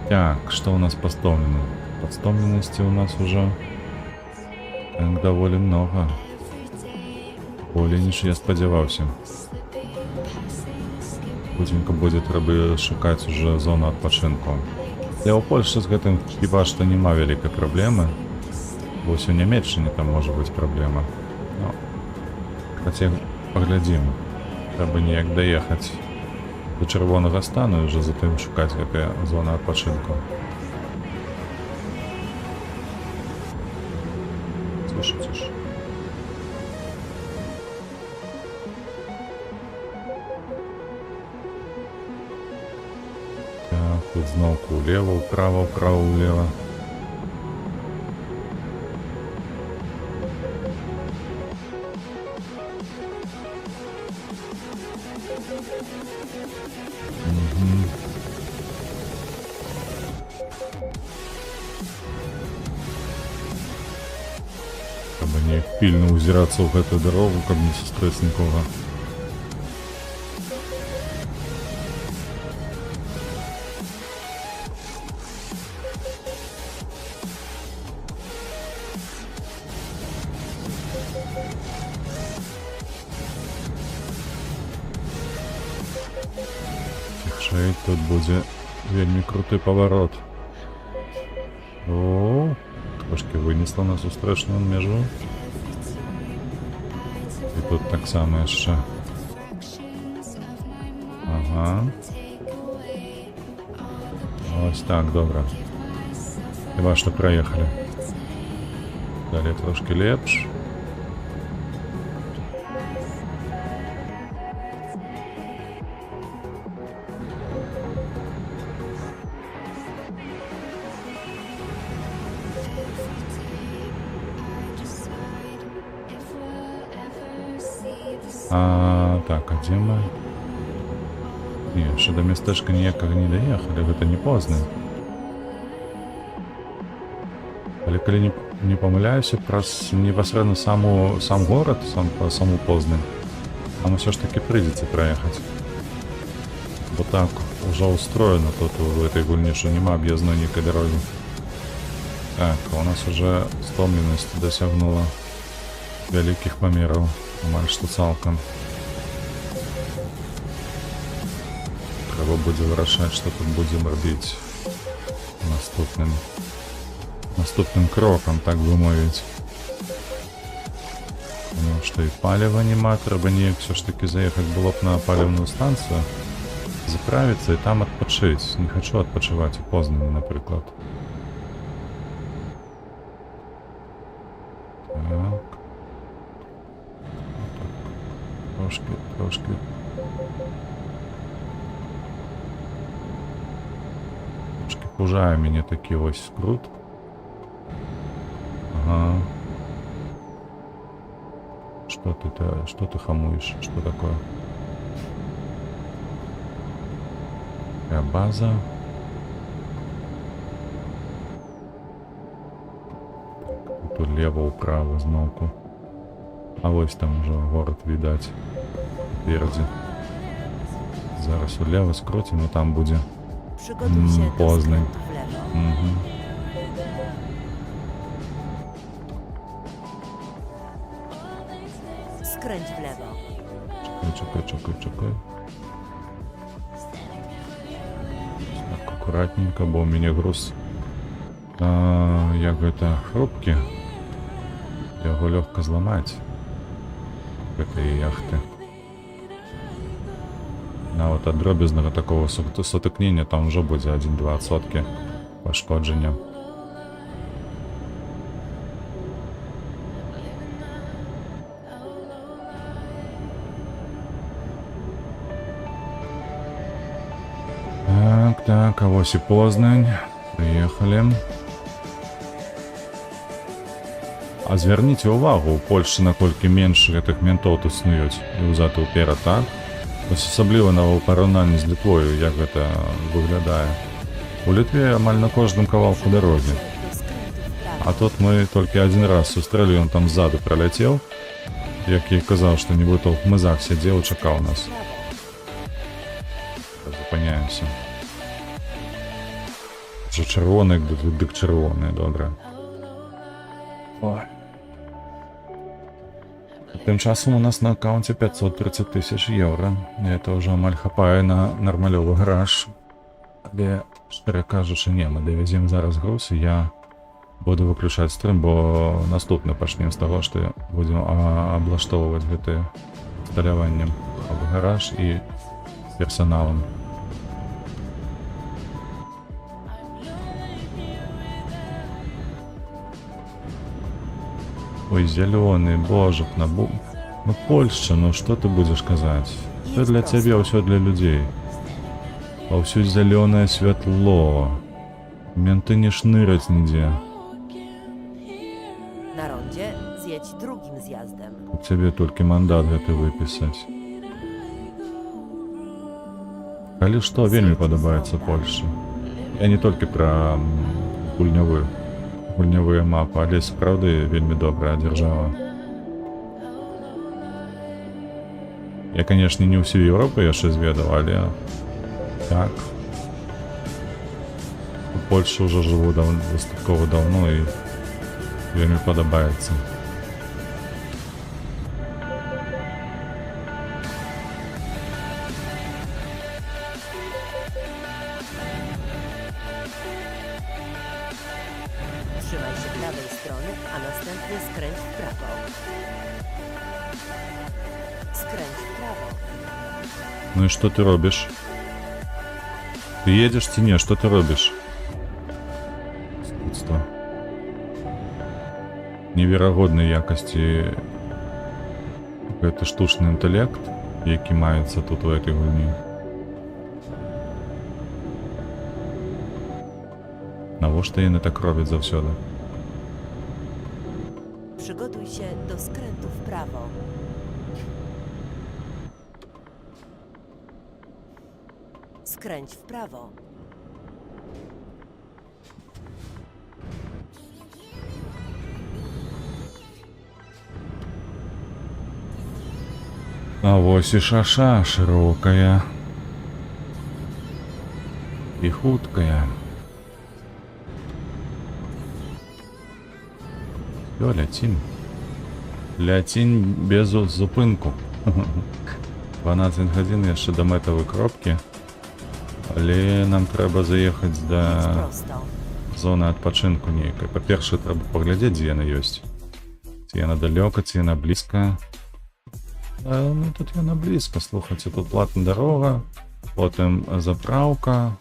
Так, что у нас поставлено? Подставленности у нас уже так довольно много. Более ніж я сподівався. Хутенько буде треба шукати уже зону відпочинку. Для Польши з гэтым хіба што нема вялікай праблемы. Бо ўсё Нямецчыне там можа быць праблема. Ну, хаця паглядзім. Трэба неяк даехаць до Чырвонага стану і уже затым шукаць гэтыя зоны адпачынку. Ціш. Так, тут зноўку ўлева, ўправа, ўлева. Трэба неяк пільна ўзірацца ў гэтую дарогу, каб не сустрэць нікога. Цішэй, тут будзе вельмі круты паварот. О, трошки вынесла на сустрэчную межу. І тут так само яшчэ. Ага. Ось так, добра. Хіба што праехалі. Далее трошки лепш. Так, а дзе мы? Не, яшчэ да мястэчка ніякага не даехалі, гэта не Познаń. Але калі не памыляюся, праз непасрэдна сам горад, саму Познаń, нам усё ж таки прыйдзецца праехаць. Бо так ужо устроена тут у этой гульні, што няма аб'язной нейкай дарогі. Так, у нас уже стомленность досягнула великих померов. Амаль што цалкам. Трэба будзе вырашаць, што тут будзем рабіць наступным крокам, так бы мовіць. Потому што і паліва няма, трэба неяк все ж таки заехаць было б на паліўную станцыю, заправіцца і там адпачыць. Не хачу адпачываць у Познані, напрыклад. Так. Трошки. Трошки пужае мяне такі вось скрут. Ага. Что ты хамуешь? Что такое? База. Тут лево, управо, знову. А ось там уже город видать. Впереди. Зараз улево скрутим, и там будет Przygotuj się do Poznań. skrętu w lewo. Skręć w lewo. Чекай. Так, аккуратненько, бо у меня груз як гэта хрупкі. Яго лёгка зламаць. Гэтай яхты. Нават ад дробязнага такого сутыкнення там ўжо будзе 1-2% пашкоджання. Так, а вось і Познань. Приехали. А звярніце ўвагу, у Польшчы наколькі менш гэтых ментоў тут снуюць і ўзад і ўперад, так? Вось асабліва на параўнанні з Літвою, як гэта выглядае. У Літве амаль на кожным кавалку дарогі. Do skrętu w prawo. А тут мы толькі адзін раз сустрэлі, ён там ззаду праляцеў, як і казаў, што нібыта ў хмызах сядзеў і чакаў нас. Зупыняемся. Вже чырвоны, дык чырвоны, добра. Ой. Тым часам у нас на аккаунте 530 тысяч евро. І это ўжо амаль хапае на нармалёвы гараж. Але, шчыра кажучы, не, мы давязем зараз груз, і я буду выключаць стрым, бо наступны пачнем з таго, што будзем аблаштоўваць гэтае усталяванне аб гараж і персаналам. Ой, зеленый, боже, ну Польша, ну что ты будешь казать? Все для тебя, все для людей. Паўсюдь зеленое святло. Менты не шныраць нідзе. Na rondzie zjedź drugim zjazdem. У цябе толькі мандат гэты выпісаць. Калі што, вельмі падабаецца Польша. Я не толькі пра гульнявыя мапы, але сапраўды вельмі добрая дзяржава. Я, канешне, не ўсю Еўропу яшчэ зведаў, але так. У Польшы ўжо жыву дастаткова даўно і вельмі падабаецца. Trzymaj się prawej strony, a następnie skręć w prawo. Skręć w prawo. Ну і што ты робіш? Ты едзеш ці не? Што ты робіш? Скудства. Неверагоднай якасці гэты штучны інтэлект, які маецца тут у этой гульні. Навошта яны так робяць заўсёды? Przygotuj się do skrętu w prawo. Skręć w prawo. А вось і шаша шырокая. І хуткая. Все, ляцім. Ляцім без зупинку. 12 годин яшчэ до мэтавай кропкі. Але нам трэба заехаць Jedź да prosto. зоны адпачынку нейкай. Па-першае, трэба паглядзець, дзе яна ёсць. Ці яна далёка, ці яна блізка. Ну тут яна блізка, слухайце, тут платная дарога, потым заправка,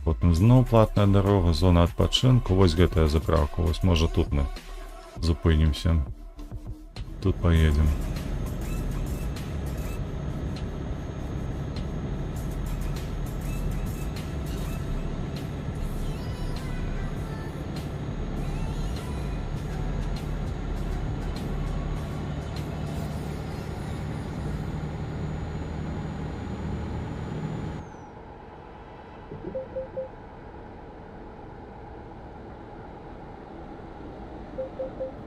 потым зноў платная дарога, зона адпачынку, вось гэтая заправка, вось можа тут мы зупынімся. Тут поедем.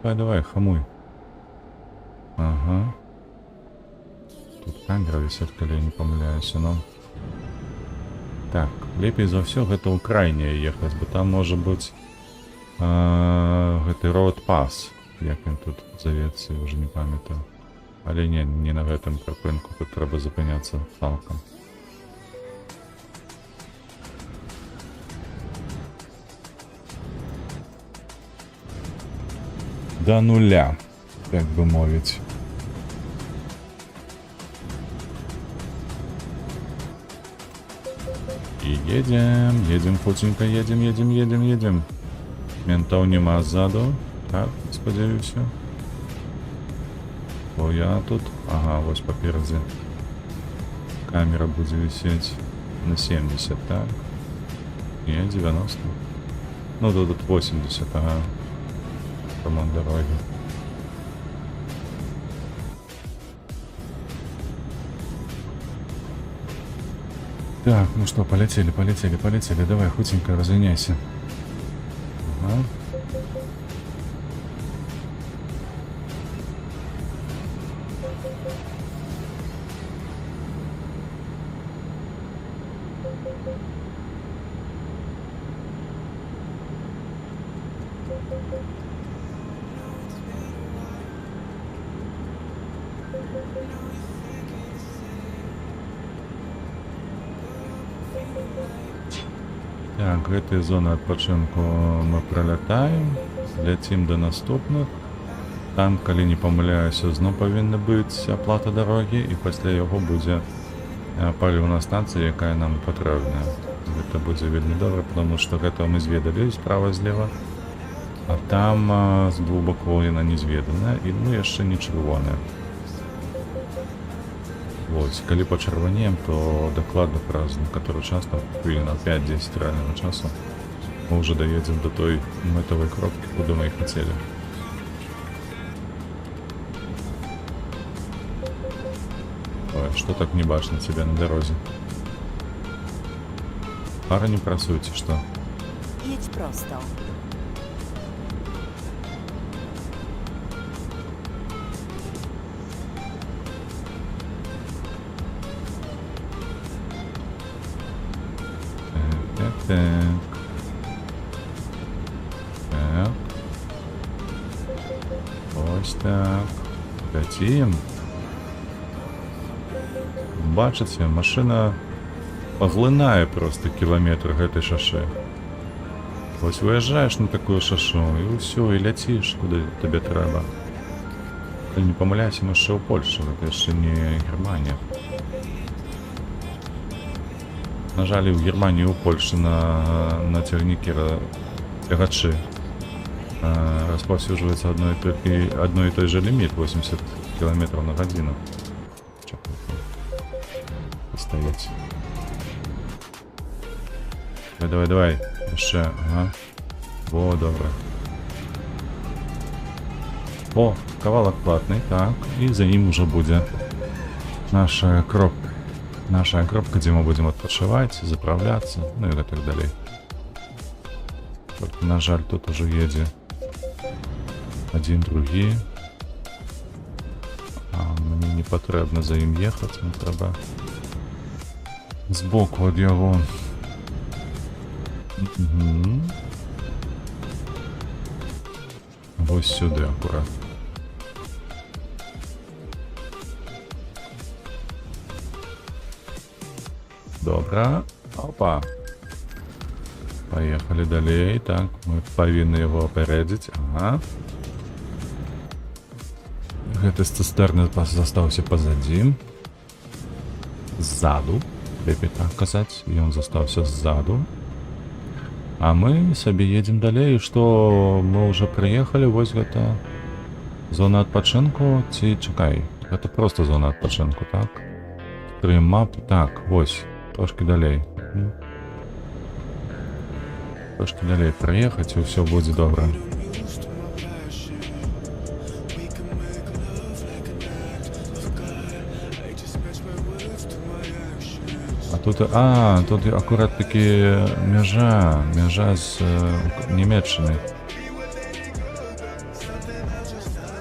Давай, хамуй. Ага. Тут камера висит, калі я не памыляюся, но... Так, лепей за ўсё гэта ў крайняе ехаць, бо там можа быць гэты road pass, як ён тут завецца, я уже не памятаю. Але не на гэтым прыпынку, тут трэба запыняцца цалкам. До нуля, так бы мовить. И едем, хутенько едем. Ментов нема ззаду. Так, спадзяюся. Бо я тут. Ага, вось паперадзе. Камера будзе висеть на 70, так? Не, 90. Ну, тут 80, ага. Ремонт дороги. Так, ну что, полетели. Давай, худенько разгоняйся. Ага. Так, гэтай зоны адпачынку мы пролятаем, ляцім да наступных. Там, калі не памыляюся, зноў павінна быць аплата дарогі, і пасля яго будзе паліўная станцыя, якая нам патрэбная. Гэта будзе вельмі добра, потому што гэта мы зведалі справа-злева, а там з двух бакоў яна не зведаная, і ну яшчэ не чырвоная. Вось, калі пачырванеем, то дакладна праз некаторы час, там хвілін на 5-10 рэальнага часу, мы ўжо даедзем да той мэтавай кропкі, куды мы і хацелі. Ой, што так не бачна цябе на дарозе? Фара не працуе, ці што? Jedź prosto. Так. Так. Ось так. Ляцім. Бачыце, машина паглынае просто кіламетр гэтай шашы. Вось выязджаеш на такую шашу, і ўсё, і ляціш, куды табе трэба. Калі не памыляюся, мы яшчэ ў Польшчы, гэта яшчэ не Германія. На жаль, в Германии и у Польши на цягнікі тягачы распаўсюджваецца одной и той же лимит 80 км на годину. Стоять. Давай. Яшчэ, ага. Во, добра. О, кавалак платный, так. И за ним уже будет наша кропка. Наша кропка, где мы будем отпочивать, заправляться, ну и так далее. Только, на жаль, тут уже едет один, другий. А мне не потрібно за ним ехать, мне треба сбоку от его. ось сюди акурат. Добре. Опа. Поехали далей. Так, мы повинны его опередить. Ага. Гэты цистерны застаўся позади. Ззаду. Лепей так казаць. Ён застаўся ззаду. А мы сабе едем далей. Што мы уже приехали. Вось гэта зона адпачынку. Ці чакай. Гэта просто зона адпачынку, так? Открыем мапу. Так, вось. Трошки далей. Трошки далей проехать, и все будет добро. А тут аккурат таки межа с Німеччиной.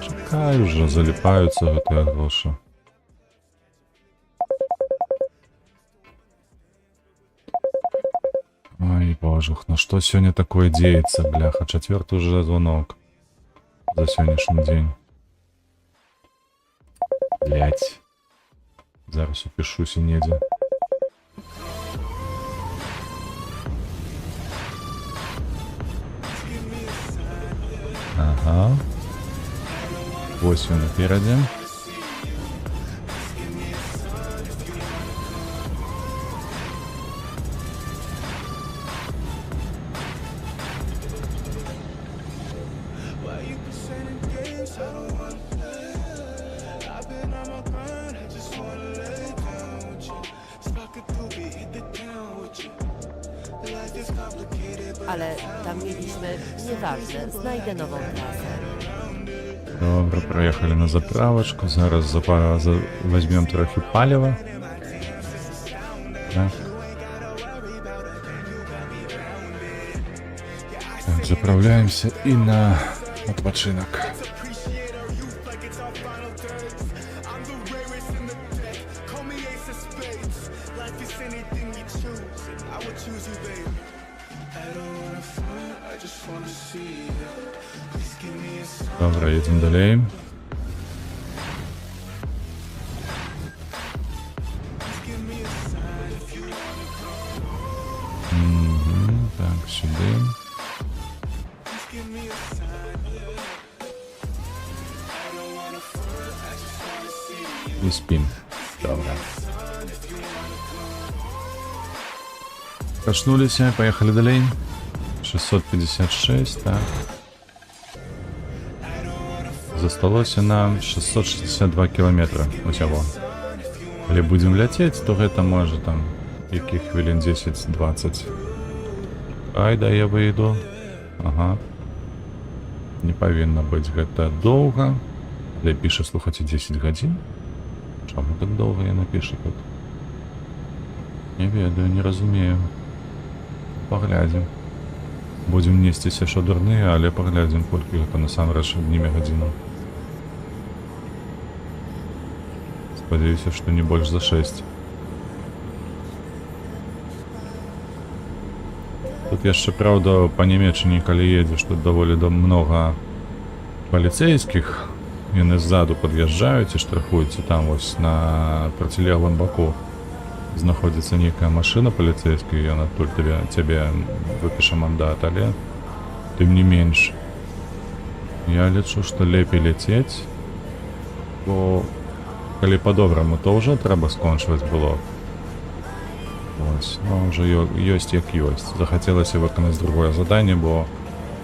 Чекай уже, залипаются гэтыя грошы. Ой, божух, ну что сегодня такое деется, бляха, 4-й уже звонок за сегодняшний день. Блять. Зараз упишусь и недзе. Ага. 8 напереди. Ale tam mieliśmy... Nieważne, znajdę nową trasę. Добре, проехали на заправочку. Зараз возьмем трохи палива. Так. Так, заправляемся и на отпочинок. Добре, едем далее. Так, сюда. И спим. Добре. Качнулись, поехали далее. 656, так. Засталося нам 662 километра усяго. Калі будем ляцець, то гэта можа там якіх хвілін 10-20. Ай, да я выйду. Ага. Не павінна быць гэта доўга. Але піша, слухайце, 10 гадзін. Чаму так доўга яна піша тут? Не ведаю, не разумею. Паглядзім. Будем несціся, що дурныя, але паглядзім, колькі гэта насамрэч днямі гадзінаў. Спадзяюся, што не больш за 6. Тут яшчэ, праўда, па Німеччине, калі едзеш, тут даволі многа паліцейскіх. Яны ззаду пад'язджаюць і штрафуюць, і там вось на процілеглым баку знаходзіцца нейкая машына паліцейская, і яна адтуль цябе выпіша мандат, але тым не менш. Я лічу, што лепей ляцець, бо калі по-добраму, то ўжо трэба скончваць было. Ось, ну, ўжо ёсць як ёсць. Захацелася выканаць другое заданне, бо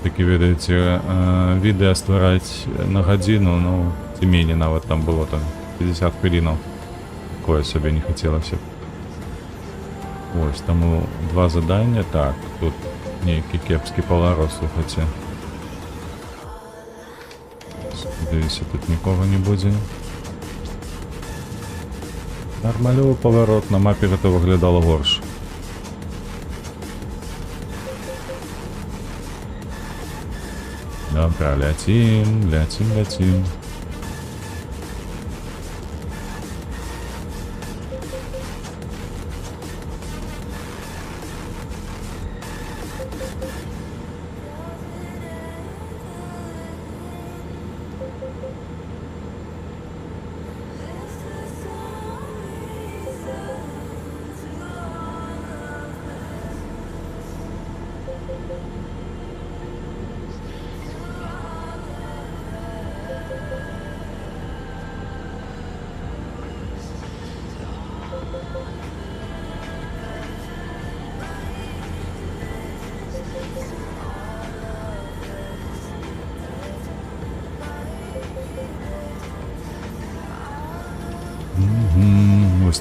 такі, ведаеце, відэа ствараць на гадзіну, ну, ці меней нават там было там 50 хвілінаў. Такое сабе не хацелася. Ось, таму два задання. Так, тут нейкі кепскі паварот, слухайце. Спадзяюся, тут нікога не будзе. Нармалёвы паварот, на мапе гэта выглядала горш. Добра, ляцім, ляцім, ляцім.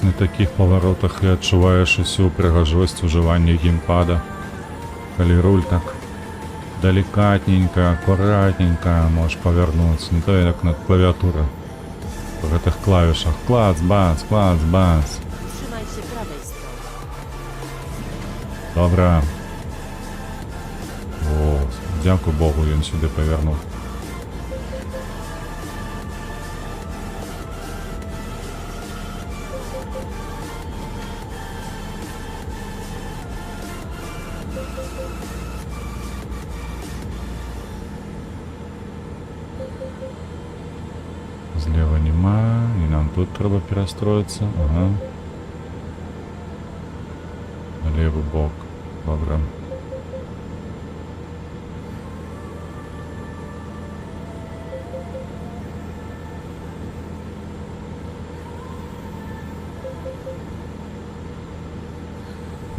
на таких поворотах і адчуваеш усю прыгажосць ужывання геймпада. Калі руль так далікатненько, акуратненько можешь павярнуць, не то як на клавіатуры. По гэтых клавішах клац, бац, клац, бац. Trzymaj się prawej strony. Добра. О, дзякуй Богу, ён сюды павярнуў. Злева нема, і нам тут трэба перастроіцца. Ага. На левы бок. Добра.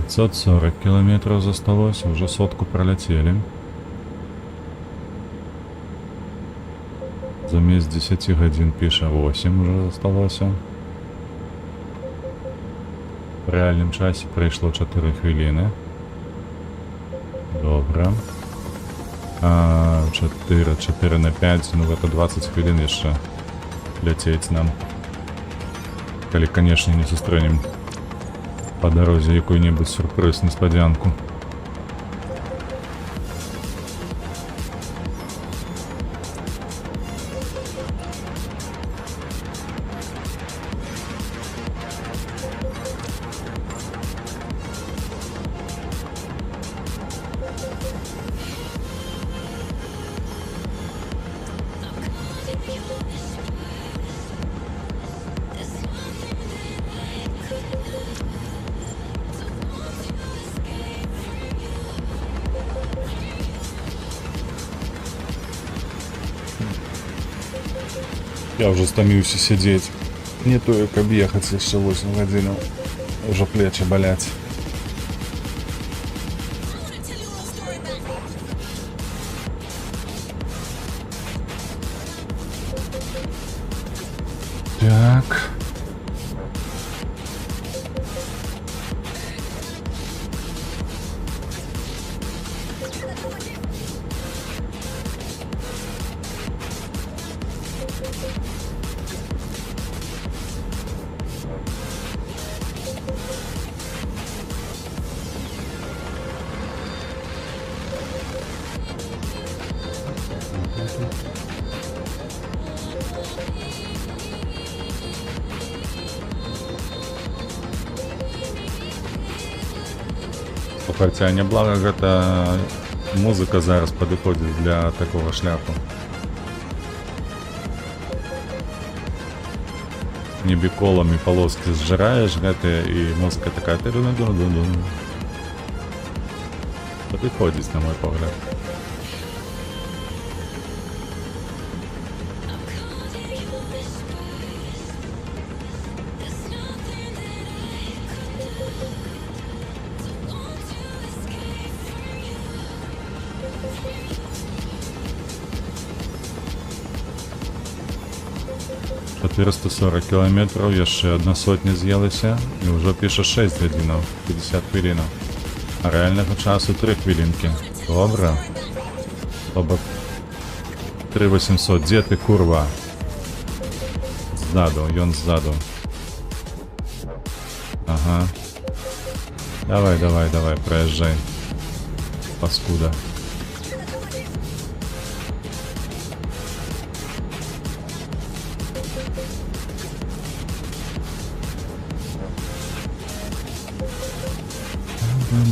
«540 километров засталось, уже сотку проляцели. Замест 10 гадзін піша 8 уже засталося. В реальным часе пройшло 4 хвилины. Добре. 4 на 5, ну это 20 хвилин еще лететь нам. Коли, конечно, не сустрэнем по дорозе якой-нибудь сюрприз, несподянку. Я уже стомился сидеть. Не то, як объехать еще 8 годин. Уже плечи болять. Так. Хотя не благо гэта музыка зараз падыходзіць для такого шляпу. Не біколамі полоски зжираеш гэтыя і музыка такая падыходзіць, на мой погляд. — 440 километров, яшчэ одна сотня з'елася, і ўжо піша 6 гадзінаў, 50 хвилинаў. А реальнага часу 3 хвилинки. Добра. Оба 3800. Дзе ты, курва? Ззаду, ён ззаду. Ага. Давай, давай, давай, проезжай. Паскуда.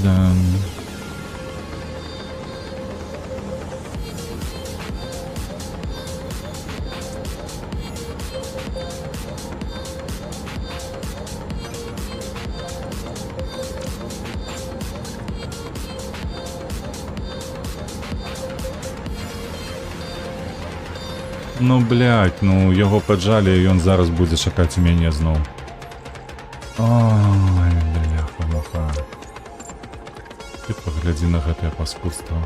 Да. Ну, блядь, ну, його поджалі, і він зараз буде чекати мене знов. Ой, бляха-муха. Ты погляди на гэтае паскудство.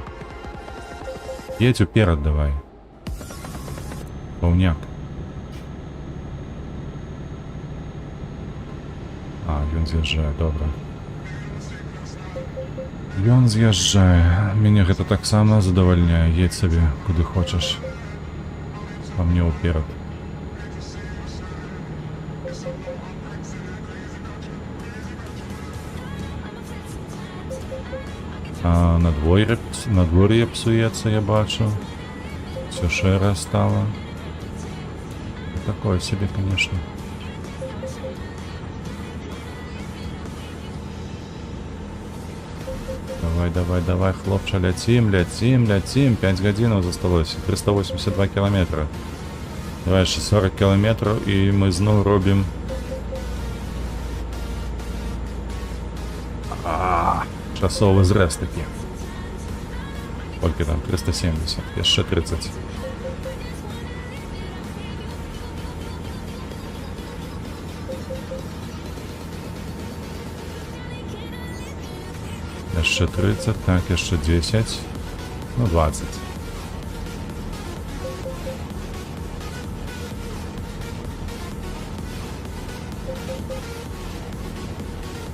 Едь уперед давай. Паўняк. ён з'язджае, добра. Ён з'язджае. Мяне гэта таксама задавальняе. Едь сабе, куды хочаш. Па мне ўперад. А надвор'е псуецца, я бачу. Все шэрае стало. Такое себе, конечно. Давай, хлопча, ляцім. 5 гадзінаў засталося. 382 кіламетра. Давай яшчэ 40 кіламетраў і мы зноў робім... Часовы зрэз такі. Колькі там? 370. Яшчэ 30. Яшчэ 30, так, яшчэ 10. Ну, 20.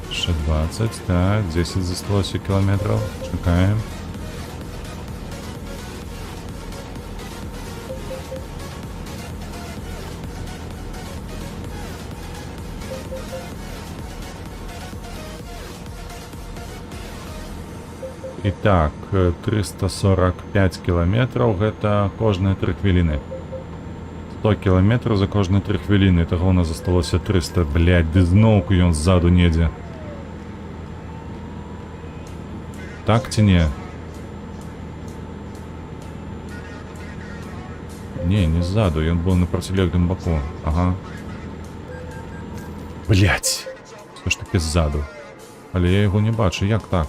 Яшчэ 20, так, 10 засталося кілометраў. Чакаем. Итак, 345 километров, гэта кожныя 3 хвіліны. 100 километров за кожныя 3 хвіліны. Таго у нас засталося 300. Блядь, ды зноўку ён ззаду недзе. Так ці не? Не ззаду, ён быў на процілеглым баку. Ага. Блядь. Все ж таки ззаду. Але я яго не бачу, як так?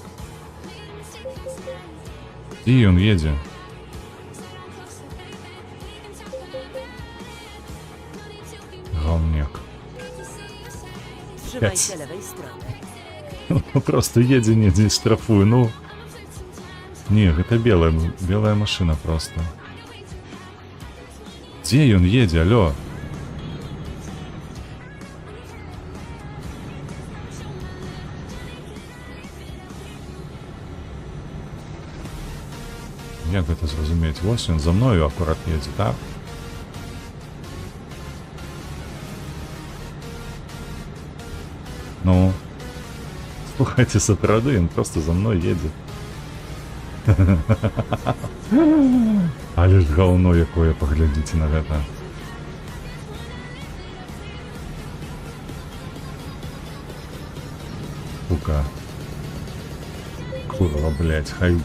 І ён едзе. Галняк. Trzymaj się lewej strony. Просто едзе недзе і штрафуе, ну. Не, гэта белая машина просто. Дзе ён едзе, алё? Як гэта зразумець? Вось ён за мною акурат едзе, так? Ну, слухайце, сапраўды, ён просто за мной едзе. Але ж гаўно якое, паглядзіце на гэта. Сука. Курва, блядь, хай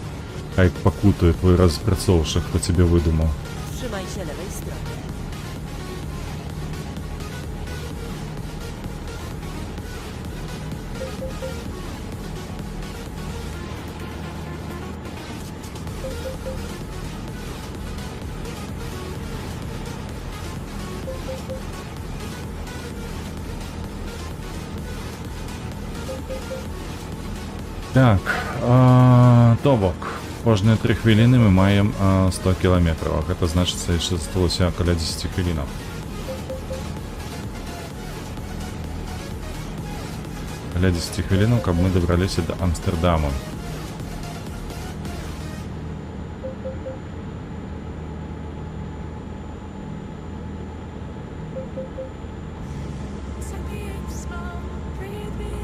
покутує твой распрацоўшчык, хто тебе выдумаў. Trzymaj się lewej strony. Так, то бок. Кожныя 3 хвіліны мы маем 100 кіламетраў. Гэта значыцца, яшчэ засталося каля 10 хвілінаў. Каля 10 хвілінаў, каб мы дабраліся да Амстэрдаму.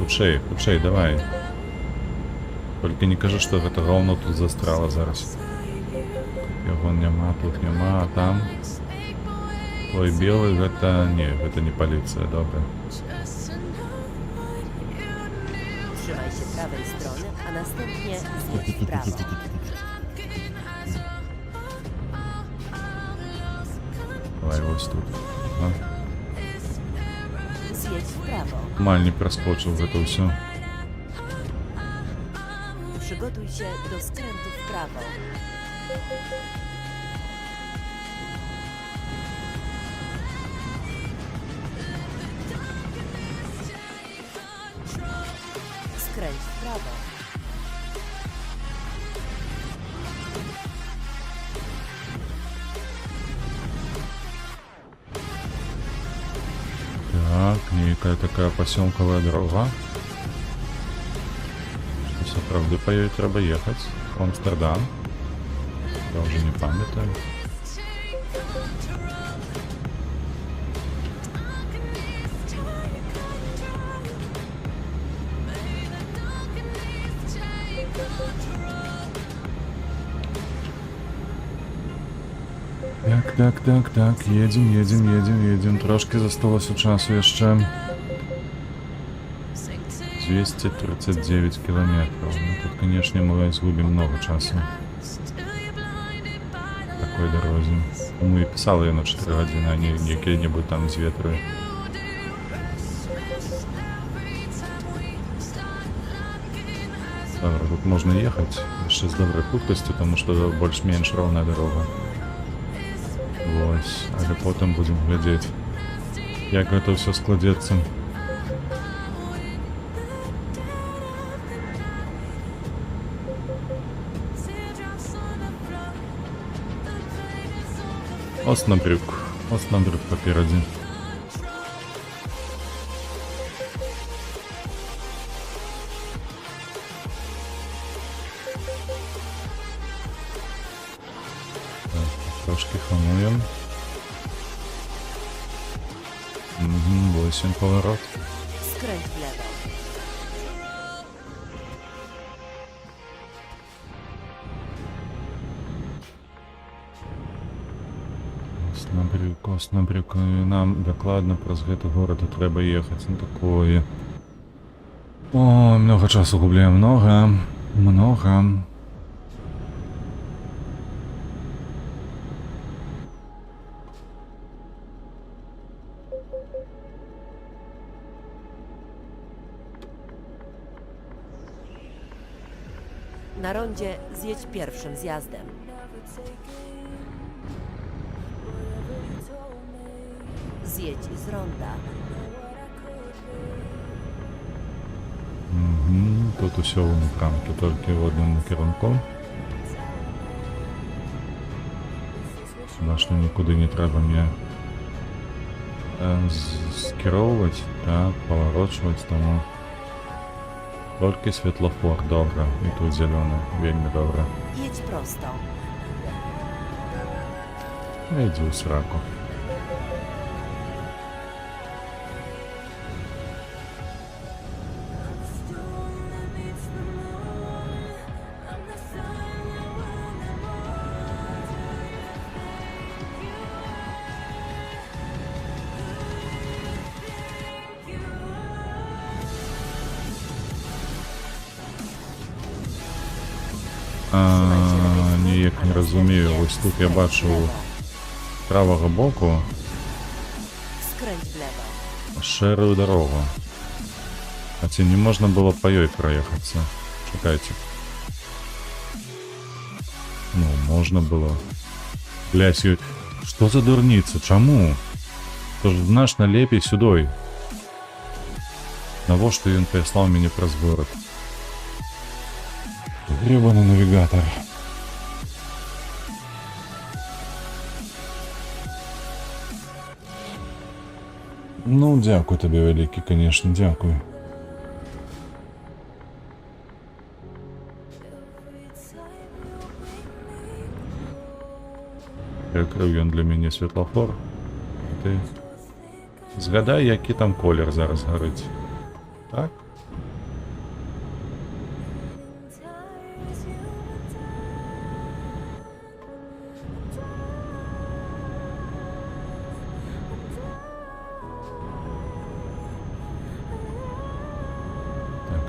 Хутчэй, давай. Толькі не кажы, што гэта гаўно тут застрала зараз. Яго няма, тут няма, а там... Ой, белы, гэта... Не, гэта не паліцыя, добра. Trzymaj się prawej strony, a następnie zjedź w prawo. Давай, ось тут. А? Zjedź w prawo. Маль не праскочыў гэта ўсё. Przygotuj się do skrętu w prawo. Skręć w prawo. Так, некая такая поселковая дорога. Что правда по ёй треба ехать в Амстердам. Я уже не памятаю. Так, едем. Трошки засталося часу jeszcze. 239 километров. Ну, тут, конечно, мы сгубим много часу. Такой дороге. Мы и писали ее на 4 години, а не какие-нибудь там з ветрою. Добре, тут можно ехать еще с доброй хуткостью, потому что больше-меньше ровная дорога. Ось, але потім будемо глядіти, як це все складеться. Оснабрюк попереди. Трошки хамуємо. 8 поворот. Skręć w lewo. Оснабрюк. Нам докладно про гэты город треба ехать. Ну такое. О, много часу губляем. Много. Na rondzie zjedź pierwszym zjazdem. Zjedź z ronda. Тут усе вмиканки, тільки в одному керунку. Бачно, нікуди не треба мені скеровувати, так, поворачувати, тому тільки світлофор, добре, і тут зелений, вельми добре. Jedź prosto. Йди у сраку. Ніяк не розумію, ось тут я бачу з правого боку Skręć w lewo. шерую дорогу. А ці не можна було по ёй проїхатися. Чекайте. Ну, можна було. Блядь, що за дурниця? Чому? Тож наш налепій сюди. Навошта він прислав мені през город? Гребаний навігатор. Ну, дякую тобі, великий, конечно, дякую. Прикрив він для мене світлофор. Ти згадай, який там колір зараз горить. Так?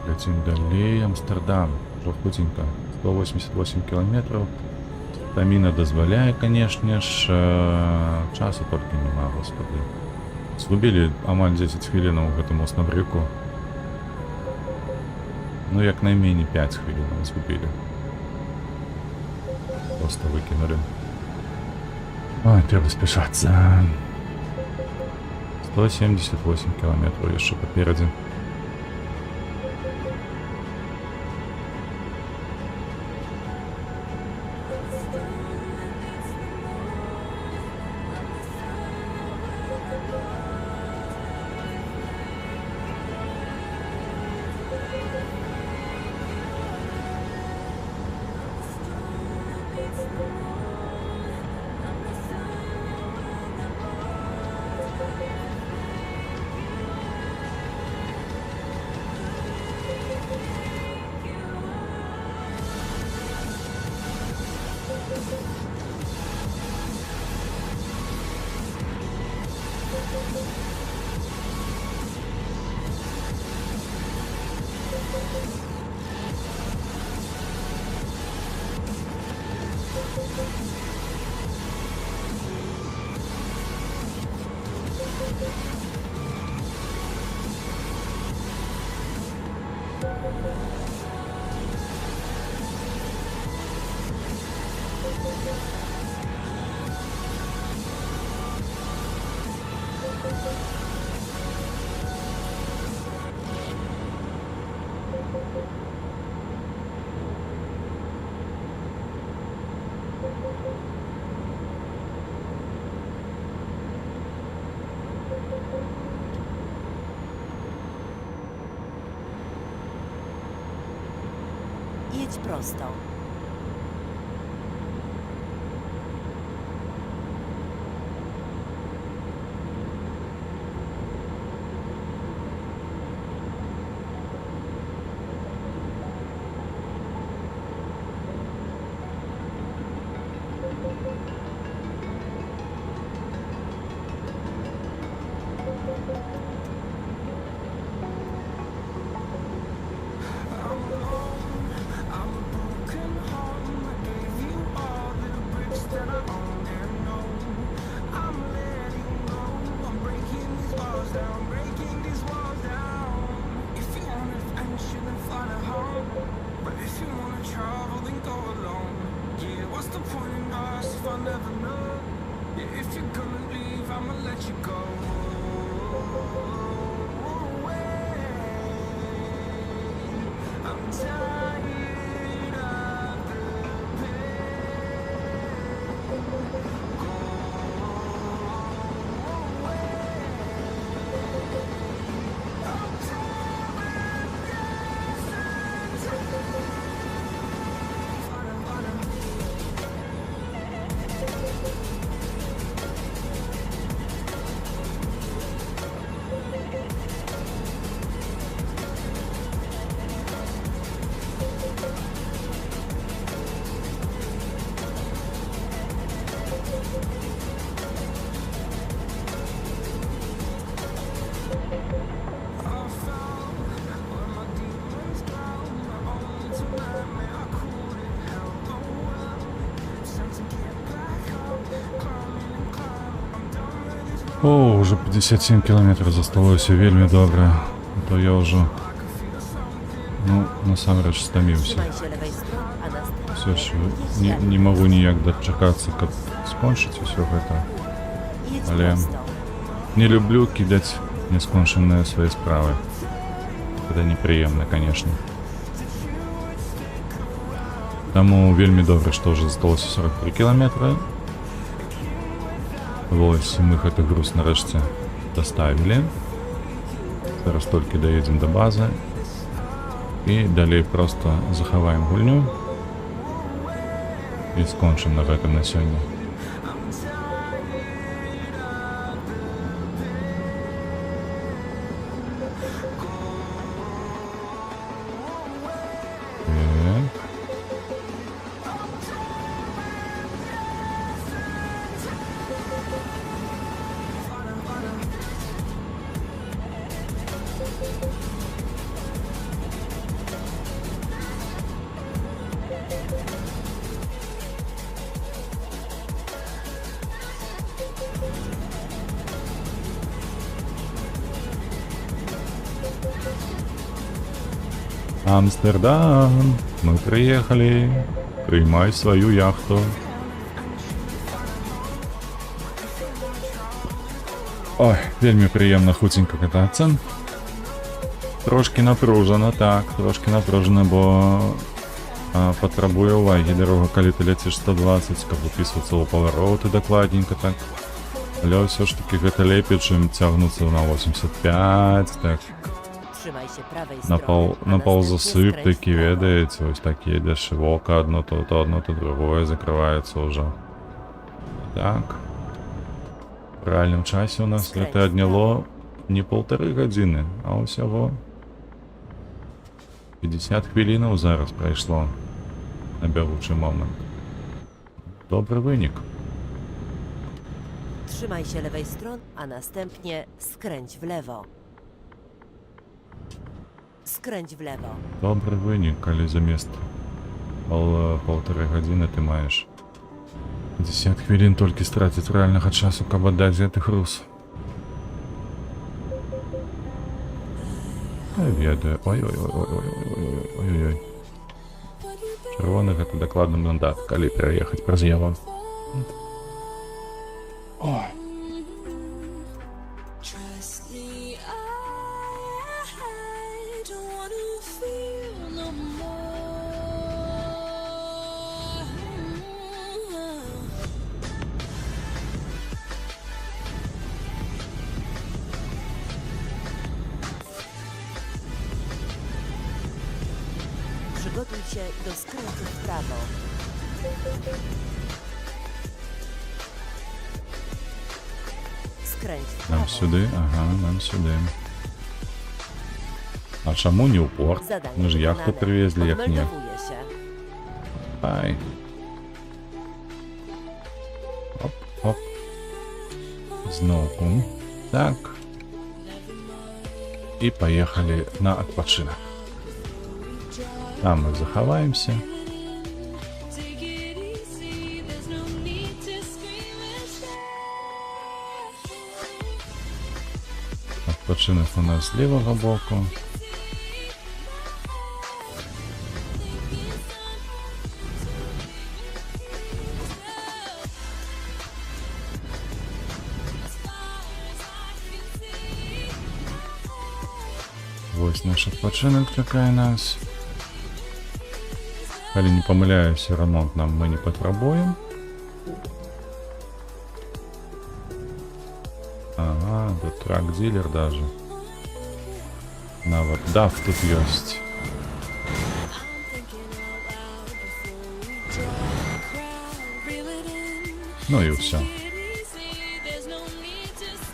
Летим далее. Амстердам. Жовтенько. 188 километров. Стаміна дозволяє, конечно ж. Часу тільки нема, господи. Згубили амаль 10 хвилин у гэтому оснабрюку. Ну, як найменее 5 хвилин згубили. Просто выкинули. Ой, треба спешаться. 178 километров еще попереди. Jedź prosto. О, уже 57 километров засталося, вельмі добре. То я уже, ну, насамрэч стаміўся. Trzymaj się lewej strony, a następnie Все ж jedź dalej. не могу ніяк дачакацца, каб скончыць усё гэта. Jedź ale- prosto. Не люблю кідаць няскончаныя свае справы. Гэта непрыемна, конечно. Таму вельмі добра, што ўжо засталося 43 кіламетры. Вось, мы гэты груз нарэшце даставілі. Зараз толькі даедзем да базы. І далей проста захаваем гульню. І скончым на гэтым на сёння. Так. Амстердам, мы приехали. Приймай свою яхту. Ой, вельмі прыемна хуценька катацца. Трошки напружана, так, трошки напружана, бо патрабуе ўвагі дарога, калі ты ляціш 120, каб упісвацца ў павароты дакладненька, так. Але ўсё ж таки гэта лепей, чым цягнуцца на 85, так. Trzymaj się prawej На strony, a пол następnie засып skręć такі, w prawo. ведаеце, ось так едзеш, і вока одно, то одно, то другое закрываецца ўжо. Так. В рэальным часе у нас гэта адняло не 1,5 гадзіны, а ўсяго 50 хвілінаў зараз прайшло на бягучы момант. Добры вынік. Trzymaj się lewej strony, a następnie skręć w lewo. Skręć w lewo. Добрий винік, коли замість полтори години ти маєш 50 хвилин тільки стратити реального часу, каб отдати за тих рус. Я ведаю. Ой-ой-ой. Червоний гэта дакладны мандат, калі пераехаць праз яго. Ой. Trust me, I don't wanna feel no more. Przygotuj się do skrętu w prawo. Skręć w prawo. Нам сюди, ага, нам сюди. А чому не у порт? Zadanie Ми ж яхту wykonane. привезли, як ні. Odmeldowuję się. Ай. Оп, оп. Знову. Так. І поїхали на відпочинок. Там ми заховаємося. Take it easy, there's no need to scream and shout. Відпочинок у нас з лівого боку. Ось наш відпочинок чекає нас. Коли не помиляюся, ремонт нам ми не потребуємо. Ага, тут трак-дилер даже. Нават DAF тут есть. Ну и все.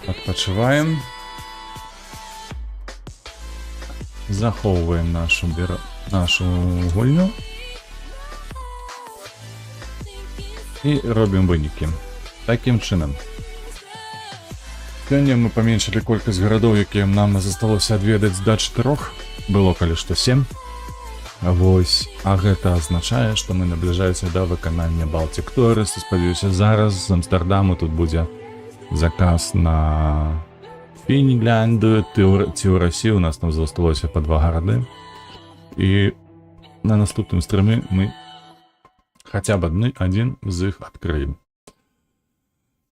Отпочиваем. Заховываем нашу гульню. І робимо виніки. Таким чином. Сёння мы паменшылі колькасць гарадоў, якія нам засталося адведаць да 4. Было калі што 7. Вось. А гэта азначае, што мы набліжаемся да выканання Baltic Tourist. Спадзяюся, зараз з Амстэрдаму тут будзе заказ на Фінляндію, ці ў Расію. У нас там засталося па 2 гарады. І на наступным стрыме мы хаця б адзін з іх адкрыем.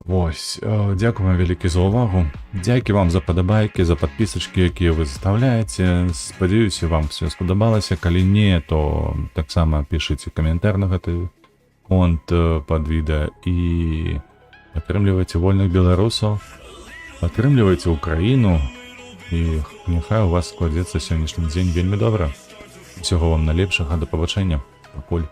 Вось, дзякую вам вялікі за ўвагу. Дзякі вам за падабайкі, за падпісачкі, якія вы заставляеце. Спадзяюся, вам все спадабалася. Калі не, то таксама пішыце каментар на гэты конт пад відэа і падтрымлівайце вольных беларусаў, падтрымлівайце Украіну і няхай у вас складзецца сённяшні дзень вельмі добра. Усяго вам найлепшага, да пабачэння. Пакуль.